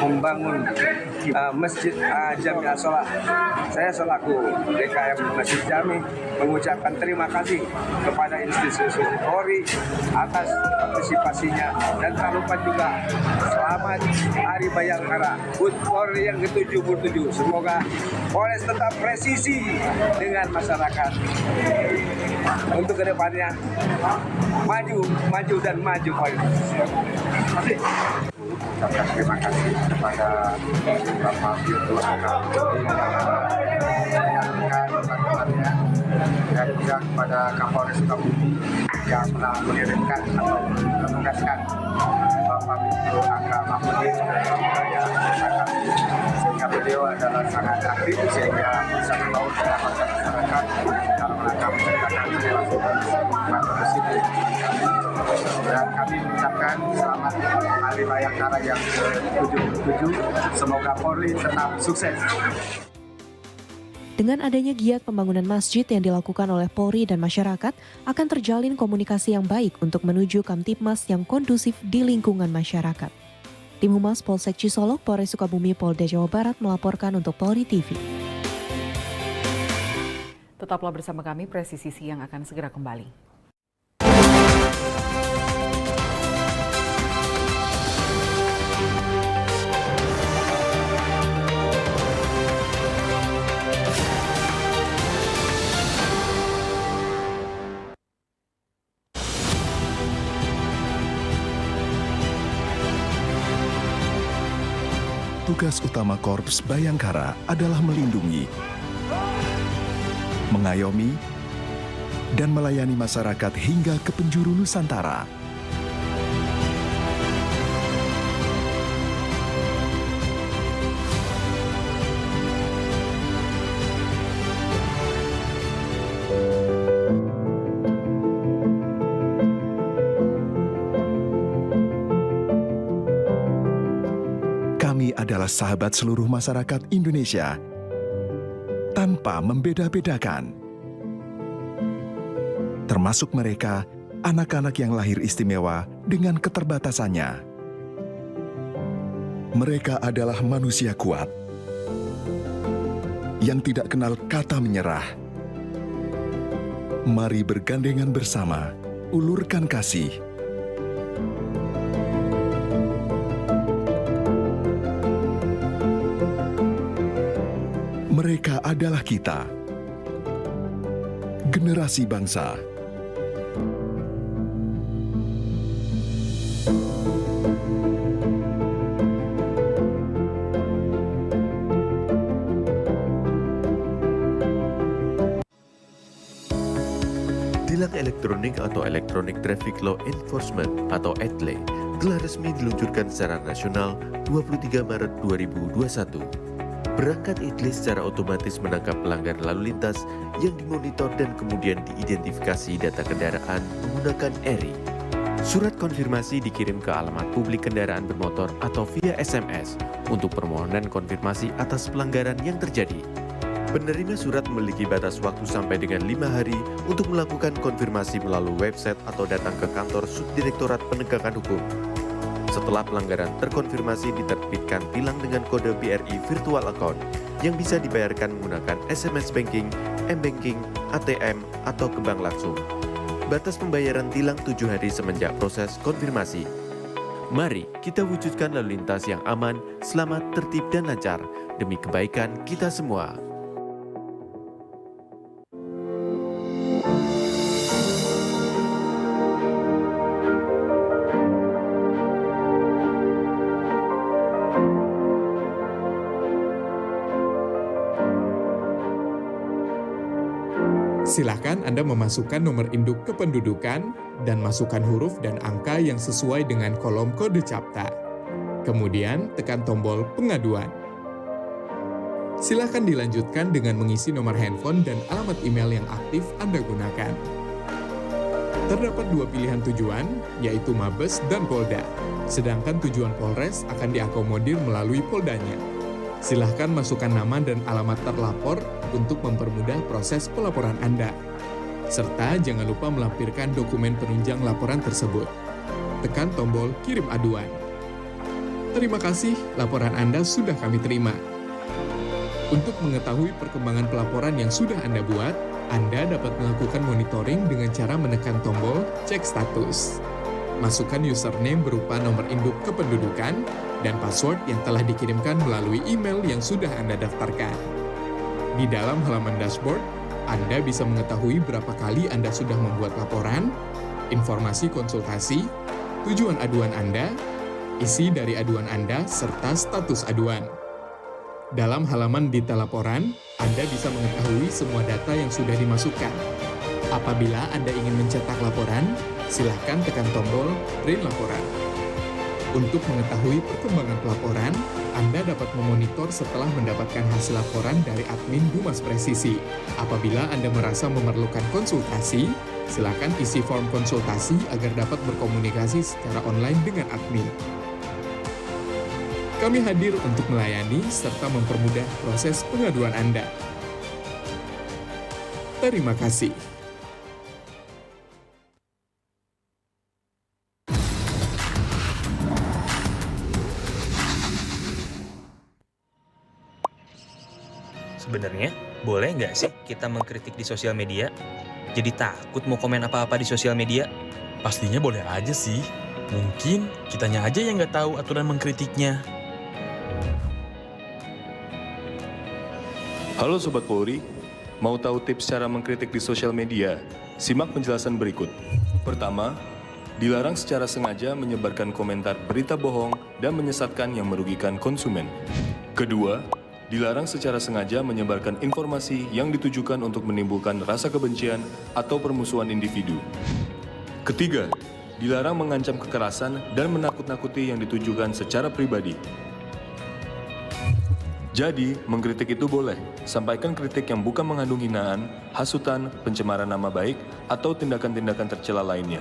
membangun Masjid Jami As-Sholah. Saya selaku DKM Masjid Jami mengucapkan terima kasih kepada institusi Polri atas partisipasinya, dan tak lupa juga selamat Hari Bayangkara HUT Polri yang ke-77. Semoga Polres tetap presisi dengan masyarakat untuk kedepannya maju dan maju Polri. Ucapkan terima kasih kepada Bapak Dirut dan juga kepada Kapolres Sukabumi yang telah mengirimkan atau menugaskan Bapak Dirut Mahpudin dari wilayah masyarakat, sehingga beliau adalah sangat aktif sehingga bisa membaur dengan masyarakat dalam rangka menciptakan kelangsungan bersih. Dan kami mengucapkan selamat Hari Bayangkara yang ke-77. Semoga Polri tetap sukses. Dengan adanya giat pembangunan masjid yang dilakukan oleh Polri dan masyarakat, akan terjalin komunikasi yang baik untuk menuju Kamtibmas yang kondusif di lingkungan masyarakat. Tim Humas Polsek Cisolok, Polres Sukabumi, Polda Jawa Barat melaporkan untuk Polri TV. Tetaplah bersama kami, Presisi Siang akan segera kembali. Tugas utama Korps Bayangkara adalah melindungi, mengayomi, dan melayani masyarakat hingga ke penjuru Nusantara. ini adalah sahabat seluruh masyarakat Indonesia tanpa membeda-bedakan. Termasuk mereka, anak-anak yang lahir istimewa dengan keterbatasannya. Mereka adalah manusia kuat yang tidak kenal kata menyerah. Mari bergandengan bersama, ulurkan kasih. Mereka adalah kita, generasi bangsa. Tilang elektronik atau Electronic Traffic Law Enforcement atau ETLE telah resmi diluncurkan secara nasional 23 Maret 2021. Perangkat ETLE secara otomatis menangkap pelanggar lalu lintas yang dimonitor dan kemudian diidentifikasi data kendaraan menggunakan ERI. Surat konfirmasi dikirim ke alamat publik kendaraan bermotor atau via SMS untuk permohonan konfirmasi atas pelanggaran yang terjadi. Penerima surat memiliki batas waktu sampai dengan 5 hari untuk melakukan konfirmasi melalui website atau datang ke kantor Subdirektorat Penegakan Hukum. Setelah pelanggaran terkonfirmasi, diterbitkan tilang dengan kode BRI Virtual Account yang bisa dibayarkan menggunakan SMS Banking, M-Banking, ATM, atau ke bank langsung. Batas pembayaran tilang 7 hari semenjak proses konfirmasi. Mari kita wujudkan lalu lintas yang aman, selamat, tertib, dan lancar demi kebaikan kita semua. Silakan Anda memasukkan nomor induk kependudukan dan masukkan huruf dan angka yang sesuai dengan kolom kode CAPTA. Kemudian tekan tombol pengaduan. Silakan dilanjutkan dengan mengisi nomor handphone dan alamat email yang aktif Anda gunakan. Terdapat 2 pilihan tujuan, yaitu Mabes dan Polda. Sedangkan tujuan Polres akan diakomodir melalui Poldanya. Silahkan masukkan nama dan alamat terlapor untuk mempermudah proses pelaporan Anda. Serta jangan lupa melampirkan dokumen penunjang laporan tersebut. Tekan tombol kirim aduan. Terima kasih, laporan Anda sudah kami terima. Untuk mengetahui perkembangan pelaporan yang sudah Anda buat, Anda dapat melakukan monitoring dengan cara menekan tombol cek status. Masukkan username berupa nomor induk kependudukan dan password yang telah dikirimkan melalui email yang sudah Anda daftarkan. Di dalam halaman dashboard, Anda bisa mengetahui berapa kali Anda sudah membuat laporan, informasi konsultasi, tujuan aduan Anda, isi dari aduan Anda, serta status aduan. Dalam halaman detail laporan, Anda bisa mengetahui semua data yang sudah dimasukkan. Apabila Anda ingin mencetak laporan, silakan tekan tombol print laporan. Untuk mengetahui perkembangan pelaporan, Anda dapat memonitor setelah mendapatkan hasil laporan dari admin Humas Presisi. Apabila Anda merasa memerlukan konsultasi, silakan isi form konsultasi agar dapat berkomunikasi secara online dengan admin. Kami hadir untuk melayani serta mempermudah proses pengaduan Anda. Terima kasih. Sebenarnya, boleh nggak sih kita mengkritik di sosial media? Jadi takut mau komen apa-apa di sosial media? Pastinya boleh aja sih. Mungkin kitanya aja yang nggak tahu aturan mengkritiknya. Halo Sobat Polri, mau tahu tips cara mengkritik di sosial media? Simak penjelasan berikut. Pertama, dilarang secara sengaja menyebarkan komentar berita bohong dan menyesatkan yang merugikan konsumen. Kedua, dilarang secara sengaja menyebarkan informasi yang ditujukan untuk menimbulkan rasa kebencian atau permusuhan individu. Ketiga, dilarang mengancam kekerasan dan menakut-nakuti yang ditujukan secara pribadi. Jadi, mengkritik itu boleh. Sampaikan kritik yang bukan mengandung hinaan, hasutan, pencemaran nama baik, atau tindakan-tindakan tercela lainnya.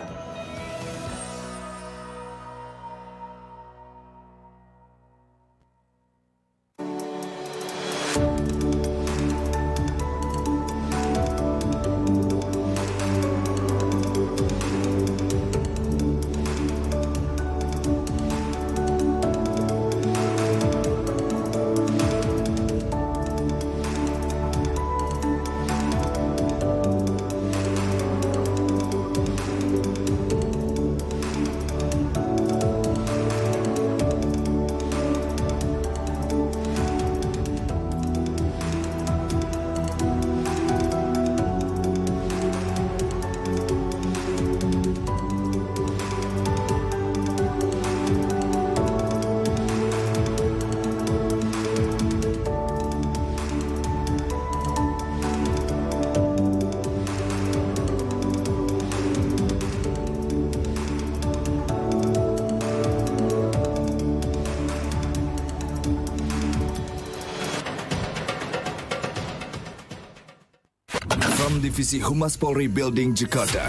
Gedung Divisi Humas Polri Building, Jakarta.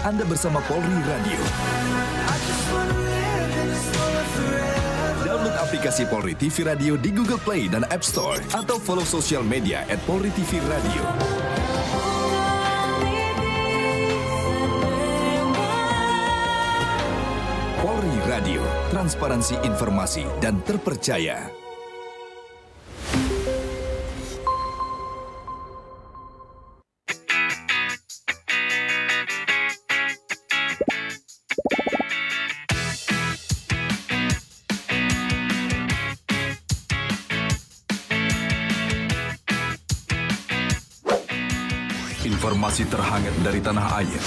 Anda bersama Polri Radio. Download aplikasi Polri TV Radio di Google Play dan App Store atau follow sosial media @Polri TV Radio. Polri Radio, transparansi informasi dan terpercaya. Informasi terhangat dari tanah air.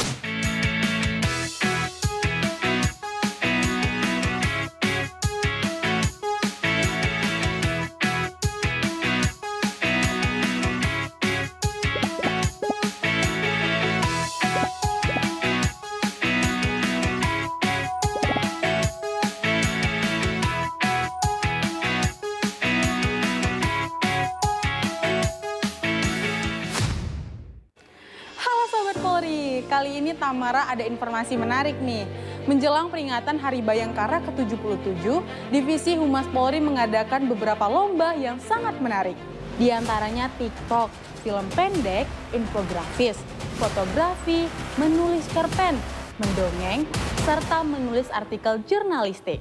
Kali ini Tamara ada informasi menarik nih. Menjelang peringatan Hari Bayangkara ke-77, Divisi Humas Polri mengadakan beberapa lomba yang sangat menarik. Di antaranya TikTok, film pendek, infografis, fotografi, menulis cerpen, mendongeng, serta menulis artikel jurnalistik.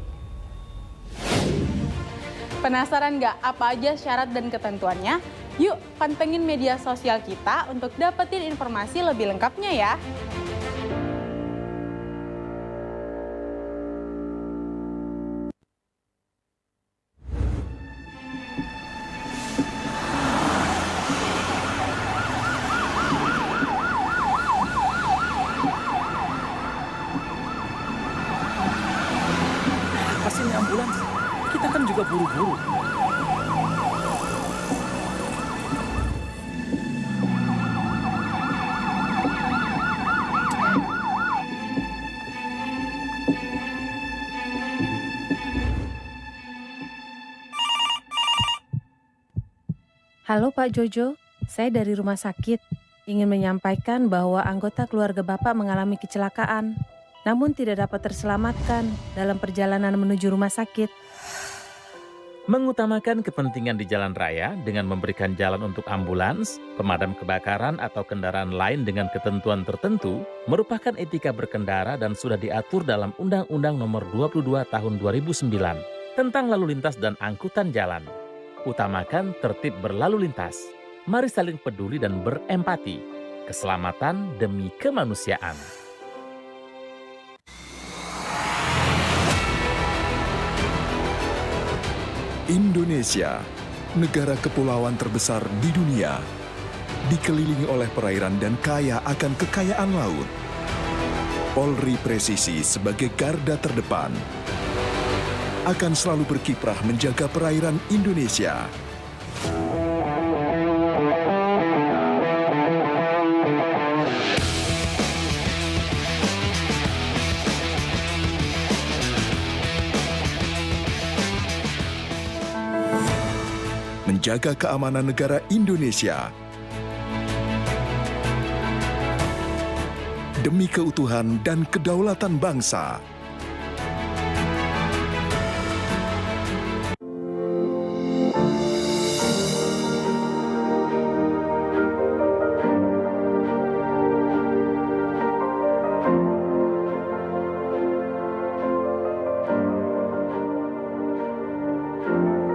Penasaran nggak apa aja syarat dan ketentuannya? Yuk, pantengin media sosial kita untuk dapetin informasi lebih lengkapnya ya. Pasti ini ambulans. Kita kan juga buru-buru. Halo Pak Jojo, saya dari rumah sakit. Ingin menyampaikan bahwa anggota keluarga Bapak mengalami kecelakaan, namun tidak dapat terselamatkan dalam perjalanan menuju rumah sakit. Mengutamakan kepentingan di jalan raya dengan memberikan jalan untuk ambulans, pemadam kebakaran atau kendaraan lain dengan ketentuan tertentu merupakan etika berkendara dan sudah diatur dalam Undang-Undang Nomor 22 Tahun 2009 tentang lalu lintas dan angkutan jalan. Utamakan tertib berlalu lintas. Mari saling peduli dan berempati. Keselamatan demi kemanusiaan. Indonesia, negara kepulauan terbesar di dunia, dikelilingi oleh perairan dan kaya akan kekayaan laut. Polri Presisi sebagai garda terdepan akan selalu berkiprah menjaga perairan Indonesia. Menjaga keamanan negara Indonesia demi keutuhan dan kedaulatan bangsa.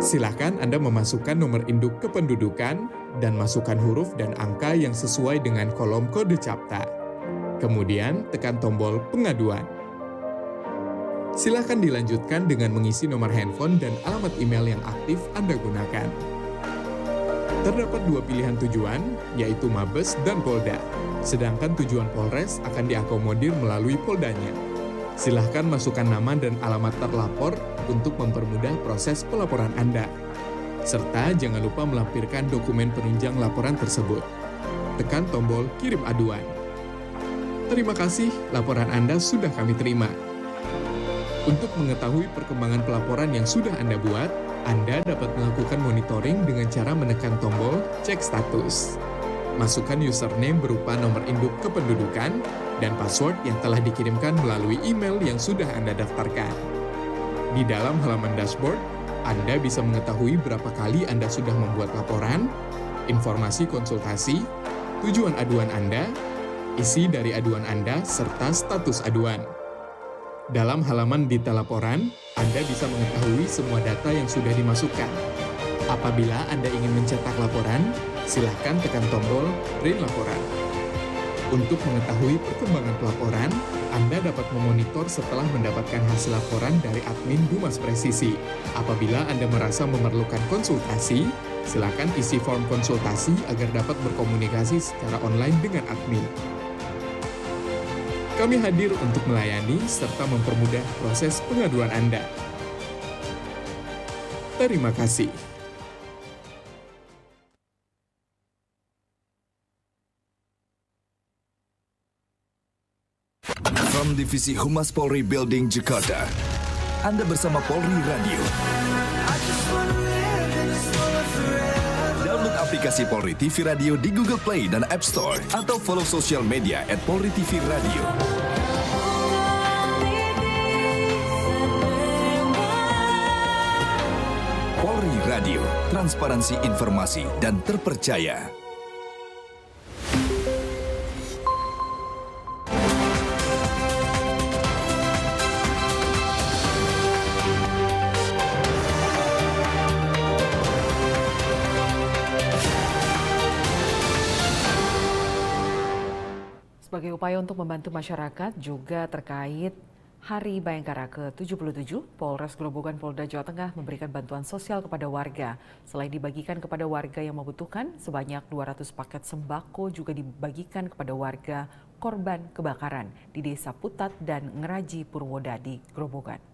Silakan Anda memasukkan nomor induk kependudukan dan masukkan huruf dan angka yang sesuai dengan kolom kode CAPTA. Kemudian tekan tombol pengaduan. Silakan dilanjutkan dengan mengisi nomor handphone dan alamat email yang aktif Anda gunakan. Terdapat dua pilihan tujuan, yaitu Mabes dan Polda. Sedangkan tujuan Polres akan diakomodir melalui Poldanya. Silahkan masukkan nama dan alamat terlapor untuk mempermudah proses pelaporan Anda. Serta jangan lupa melampirkan dokumen penunjang laporan tersebut. Tekan tombol kirim aduan. Terima kasih, laporan Anda sudah kami terima. Untuk mengetahui perkembangan pelaporan yang sudah Anda buat, Anda dapat melakukan monitoring dengan cara menekan tombol cek status. Masukkan username berupa nomor induk kependudukan dan password yang telah dikirimkan melalui email yang sudah Anda daftarkan. Di dalam halaman dashboard, Anda bisa mengetahui berapa kali Anda sudah membuat laporan, informasi konsultasi, tujuan aduan Anda, isi dari aduan Anda, serta status aduan. Dalam halaman detail laporan, Anda bisa mengetahui semua data yang sudah dimasukkan. Apabila Anda ingin mencetak laporan, silakan tekan tombol Print Laporan. Untuk mengetahui perkembangan pelaporan, Anda dapat memonitor setelah mendapatkan hasil laporan dari admin Humas Presisi. Apabila Anda merasa memerlukan konsultasi, silakan isi form konsultasi agar dapat berkomunikasi secara online dengan admin. Kami hadir untuk melayani serta mempermudah proses pengaduan Anda. Terima kasih. From Divisi Humas Polri Building Jakarta, Anda bersama Polri Radio. Download aplikasi Polri TV Radio di Google Play dan App Store atau follow sosial media @Polri TV Radio. Polri Radio, transparansi informasi dan terpercaya. Sebagai upaya untuk membantu masyarakat juga terkait Hari Bayangkara ke-77, Polres Grobogan Polda Jawa Tengah memberikan bantuan sosial kepada warga. Selain dibagikan kepada warga yang membutuhkan, sebanyak 200 paket sembako juga dibagikan kepada warga korban kebakaran di Desa Putat dan Ngeraji Purwodadi, Grobogan.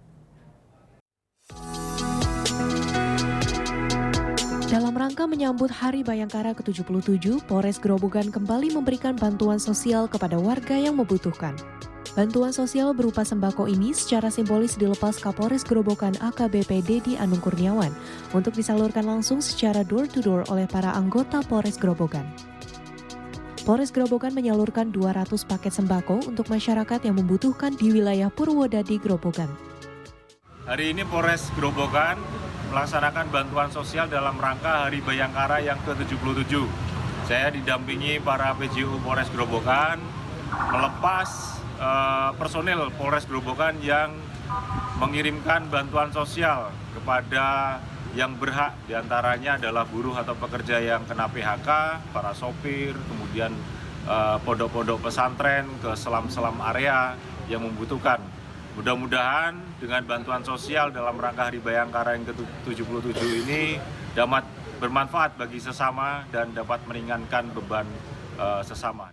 Dalam rangka menyambut Hari Bayangkara ke-77, Polres Grobogan kembali memberikan bantuan sosial kepada warga yang membutuhkan. Bantuan sosial berupa sembako ini secara simbolis dilepas Kapolres Grobogan AKBP Dedi Anung Kurniawan untuk disalurkan langsung secara door-to-door oleh para anggota Polres Grobogan. Polres Grobogan menyalurkan 200 paket sembako untuk masyarakat yang membutuhkan di wilayah Purwodadi, Grobogan. Hari ini Polres Grobogan melaksanakan bantuan sosial dalam rangka Hari Bayangkara yang ke-77. Saya didampingi para PJU Polres Grobogan melepas personil Polres Grobogan yang mengirimkan bantuan sosial kepada yang berhak, diantaranya adalah buruh atau pekerja yang kena PHK, para sopir, kemudian pondok-pondok pesantren ke selam-selam area yang membutuhkan. Mudah-mudahan dengan bantuan sosial dalam rangka Hari Bayangkara yang ke-77 ini dapat bermanfaat bagi sesama dan dapat meringankan beban sesama.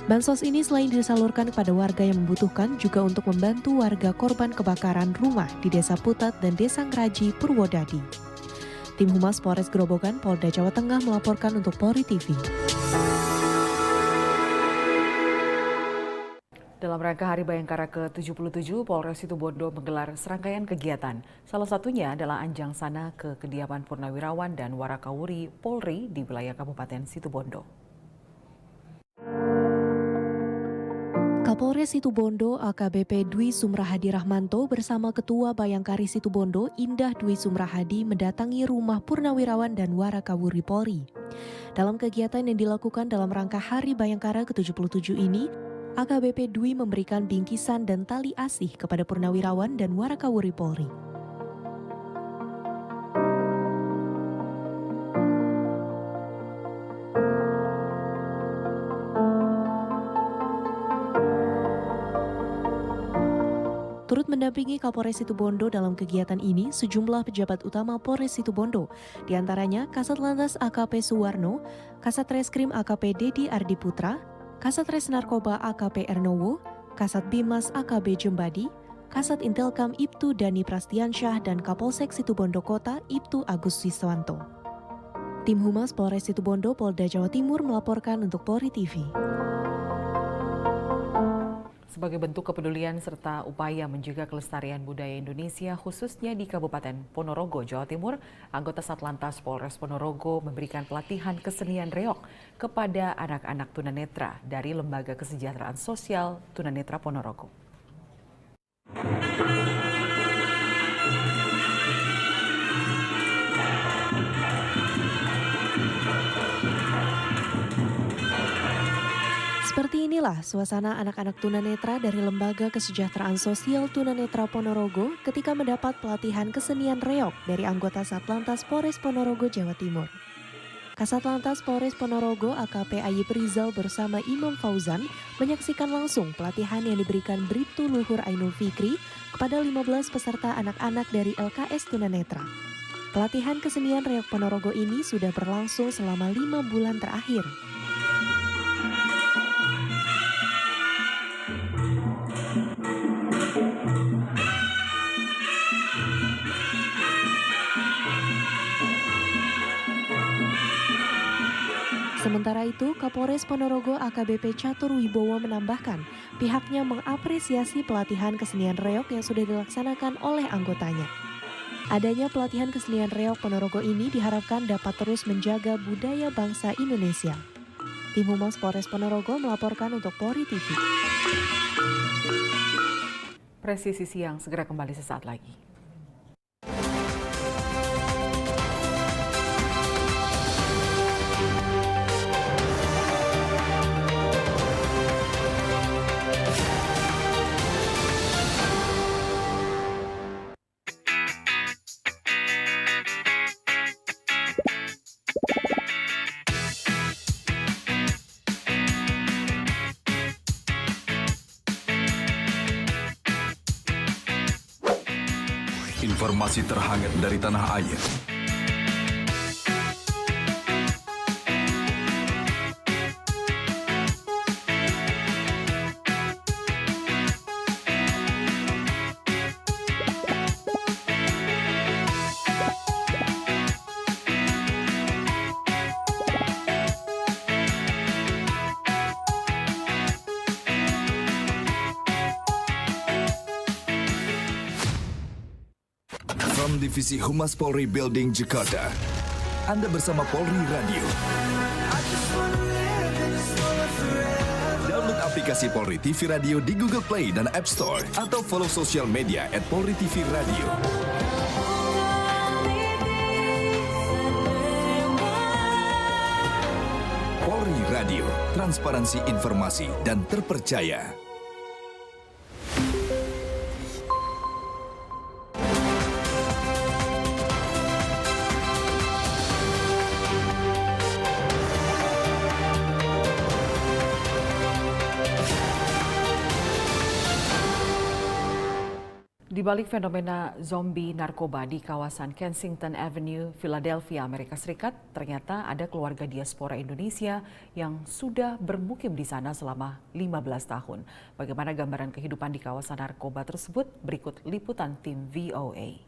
Bansos ini selain disalurkan kepada warga yang membutuhkan juga untuk membantu warga korban kebakaran rumah di Desa Putat dan Desa Ngeraji Purwodadi. Tim Humas Polres Grobogan Polda Jawa Tengah melaporkan untuk Polri TV. Dalam rangka Hari Bayangkara ke-77, Polres Situbondo menggelar serangkaian kegiatan. Salah satunya adalah anjang sana ke kediaman Purnawirawan dan Warakawuri Polri di wilayah Kabupaten Situbondo. Kapolres Situbondo AKBP Dwi Sumrahadi Rahmanto bersama Ketua Bayangkari Situbondo Indah Dwi Sumrahadi mendatangi rumah Purnawirawan dan Warakawuri Polri. Dalam kegiatan yang dilakukan dalam rangka Hari Bayangkara ke-77 ini, AKBP Dwi memberikan bingkisan dan tali asih kepada Purnawirawan dan Warakawuri Polri. Turut mendampingi Kapolres Situbondo dalam kegiatan ini sejumlah pejabat utama Polres Situbondo, diantaranya Kasat Lantas AKP Suwarno, Kasat Reskrim AKP Dedi Ardi Putra, Kasat Res Narkoba AKP Ernowo, Kasat Bimas AKB Jembadi, Kasat Intelkam Ibtu Dani Prastiansyah dan Kapolsek Situbondo Kota Ibtu Agus Siswanto. Tim Humas Polres Situbondo Polda Jawa Timur melaporkan untuk Polri TV. Sebagai bentuk kepedulian serta upaya menjaga kelestarian budaya Indonesia, khususnya di Kabupaten Ponorogo, Jawa Timur, anggota Satlantas Polres Ponorogo memberikan pelatihan kesenian reog kepada anak-anak tunanetra dari Lembaga Kesejahteraan Sosial Tunanetra Ponorogo. Seperti inilah suasana anak-anak tunanetra dari Lembaga Kesejahteraan Sosial Tunanetra Ponorogo ketika mendapat pelatihan kesenian reog dari anggota Satlantas Polres Ponorogo, Jawa Timur. Kasatlantas Polres Ponorogo AKP Ayib Rizal bersama Imam Fauzan menyaksikan langsung pelatihan yang diberikan Bribtu Luhur Ainul Fikri kepada 15 peserta anak-anak dari LKS Tunanetra. Pelatihan kesenian reog Ponorogo ini sudah berlangsung selama 5 bulan terakhir. Sementara itu, Kapolres Ponorogo AKBP Catur Wibowo menambahkan pihaknya mengapresiasi pelatihan kesenian reog yang sudah dilaksanakan oleh anggotanya. Adanya pelatihan kesenian reog Ponorogo ini diharapkan dapat terus menjaga budaya bangsa Indonesia. Tim Humas Polres Ponorogo melaporkan untuk Polri TV. Presisi Siang segera kembali sesaat lagi. Informasi terhangat dari tanah air. From Divisi Humas Polri Building Jakarta, Anda bersama Polri Radio. Download aplikasi Polri TV Radio di Google Play dan App Store atau follow sosial media @Polri TV Radio. Polri Radio, transparansi informasi dan terpercaya. Di balik fenomena zombie narkoba di kawasan Kensington Avenue, Philadelphia, Amerika Serikat, ternyata ada keluarga diaspora Indonesia yang sudah bermukim di sana selama 15 tahun. Bagaimana gambaran kehidupan di kawasan narkoba tersebut? Berikut liputan tim VOA.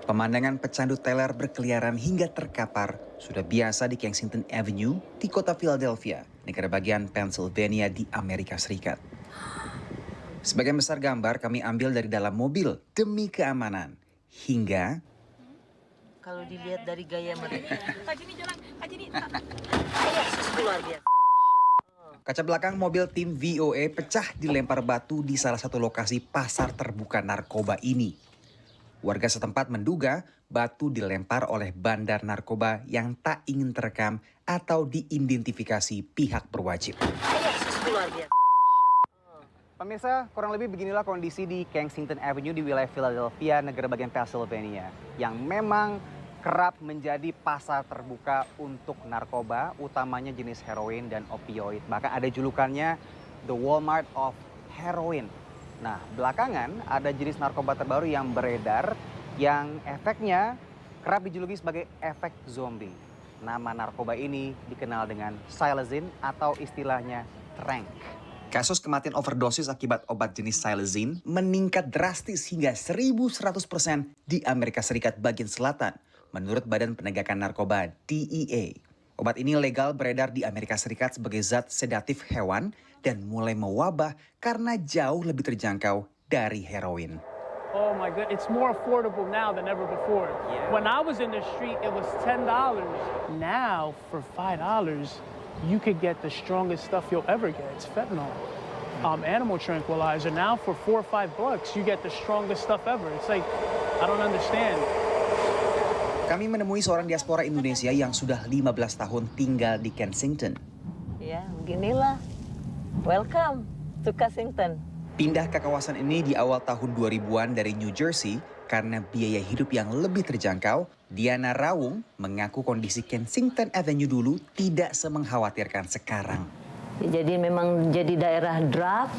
Pemandangan pecandu teler berkeliaran hingga terkapar sudah biasa di Kensington Avenue di kota Philadelphia, negara bagian Pennsylvania di Amerika Serikat. Sebagian besar gambar kami ambil dari dalam mobil demi keamanan. Hingga kalau dilihat dari gaya mereka, kaca belakang mobil tim VOA pecah dilempar batu di salah satu lokasi pasar terbuka narkoba ini. Warga setempat menduga batu dilempar oleh bandar narkoba yang tak ingin terekam atau diidentifikasi pihak berwajib. Pemirsa, kurang lebih beginilah kondisi di Kensington Avenue di wilayah Philadelphia, negara bagian Pennsylvania, yang memang kerap menjadi pasar terbuka untuk narkoba, utamanya jenis heroin dan opioid. Bahkan ada julukannya The Walmart of Heroin. Nah, belakangan ada jenis narkoba terbaru yang beredar yang efeknya kerap dijuluki sebagai efek zombie. Nama narkoba ini dikenal dengan Psilocin atau istilahnya Trank. Kasus kematian overdosis akibat obat jenis Psilocin meningkat drastis hingga 1.100% di Amerika Serikat bagian selatan, menurut Badan Penegakan Narkoba DEA. Obat ini legal beredar di Amerika Serikat sebagai zat sedatif hewan dan mulai mewabah karena jauh lebih terjangkau dari heroin. Oh my God, it's more affordable now than ever before. When I was in the street, it was $10. Now, for $5, you could get the strongest stuff you'll ever get. It's fentanyl. Animal tranquilizer. Now, for $4 or $5, you get the strongest stuff ever. It's like, I don't understand. Kami menemui seorang diaspora Indonesia yang sudah 15 tahun tinggal di Kensington. Ya, beginilah. Welcome to Kensington. Pindah ke kawasan ini di awal tahun 2000-an dari New Jersey karena biaya hidup yang lebih terjangkau. Diana Rawung mengaku kondisi Kensington Avenue dulu tidak semengkhawatirkan sekarang. Jadi memang jadi daerah drug,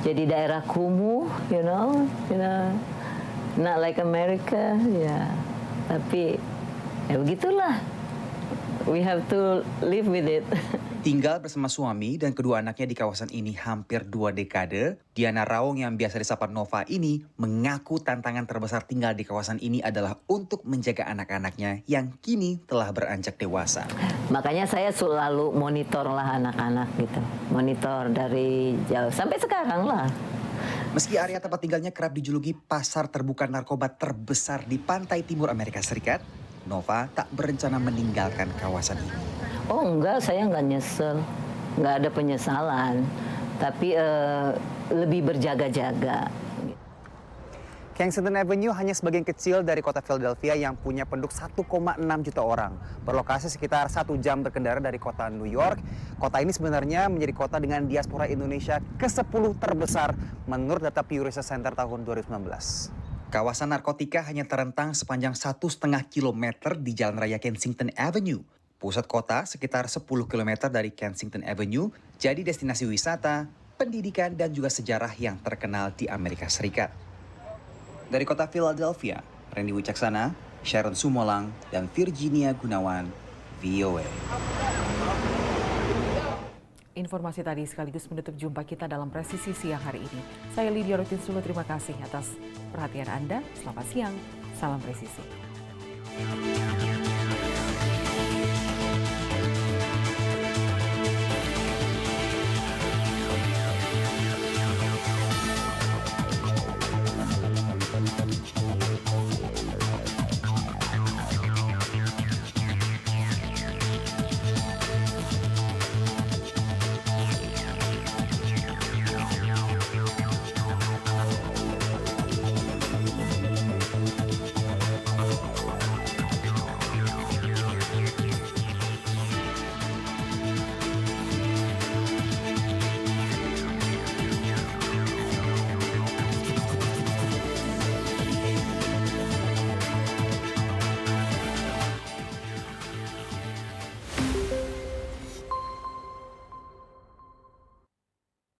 jadi daerah kumuh, you know, not like America, ya. Tapi ya begitulah, we have to live with it. Tinggal bersama suami dan kedua anaknya di kawasan ini hampir 2 dekade, Diana Rawung yang biasa disapa Nova ini mengaku tantangan terbesar tinggal di kawasan ini adalah untuk menjaga anak-anaknya yang kini telah beranjak dewasa. Makanya saya selalu monitor lah anak-anak gitu, monitor dari jauh sampai sekarang lah. Meski area tempat tinggalnya kerap dijuluki pasar terbuka narkoba terbesar di pantai timur Amerika Serikat, Nova tak berencana meninggalkan kawasan ini. Oh enggak, saya enggak nyesel, enggak ada penyesalan, tapi lebih berjaga-jaga. Kensington Avenue hanya sebagian kecil dari kota Philadelphia yang punya penduduk 1,6 juta orang. Berlokasi sekitar 1 jam berkendara dari kota New York. Kota ini sebenarnya menjadi kota dengan diaspora Indonesia ke-10 terbesar menurut data Pew Research Center tahun 2019. Kawasan narkotika hanya terentang sepanjang 1,5 kilometer di Jalan Raya Kensington Avenue. Pusat kota sekitar 10 km dari Kensington Avenue jadi destinasi wisata, pendidikan, dan juga sejarah yang terkenal di Amerika Serikat. Dari kota Philadelphia, Randy Wicaksana, Sharon Sumolang, dan Virginia Gunawan, VOA. Informasi tadi sekaligus menutup jumpa kita dalam Presisi Siang hari ini. Saya Lydia Rutin Sulu, terima kasih atas perhatian Anda. Selamat siang, salam presisi.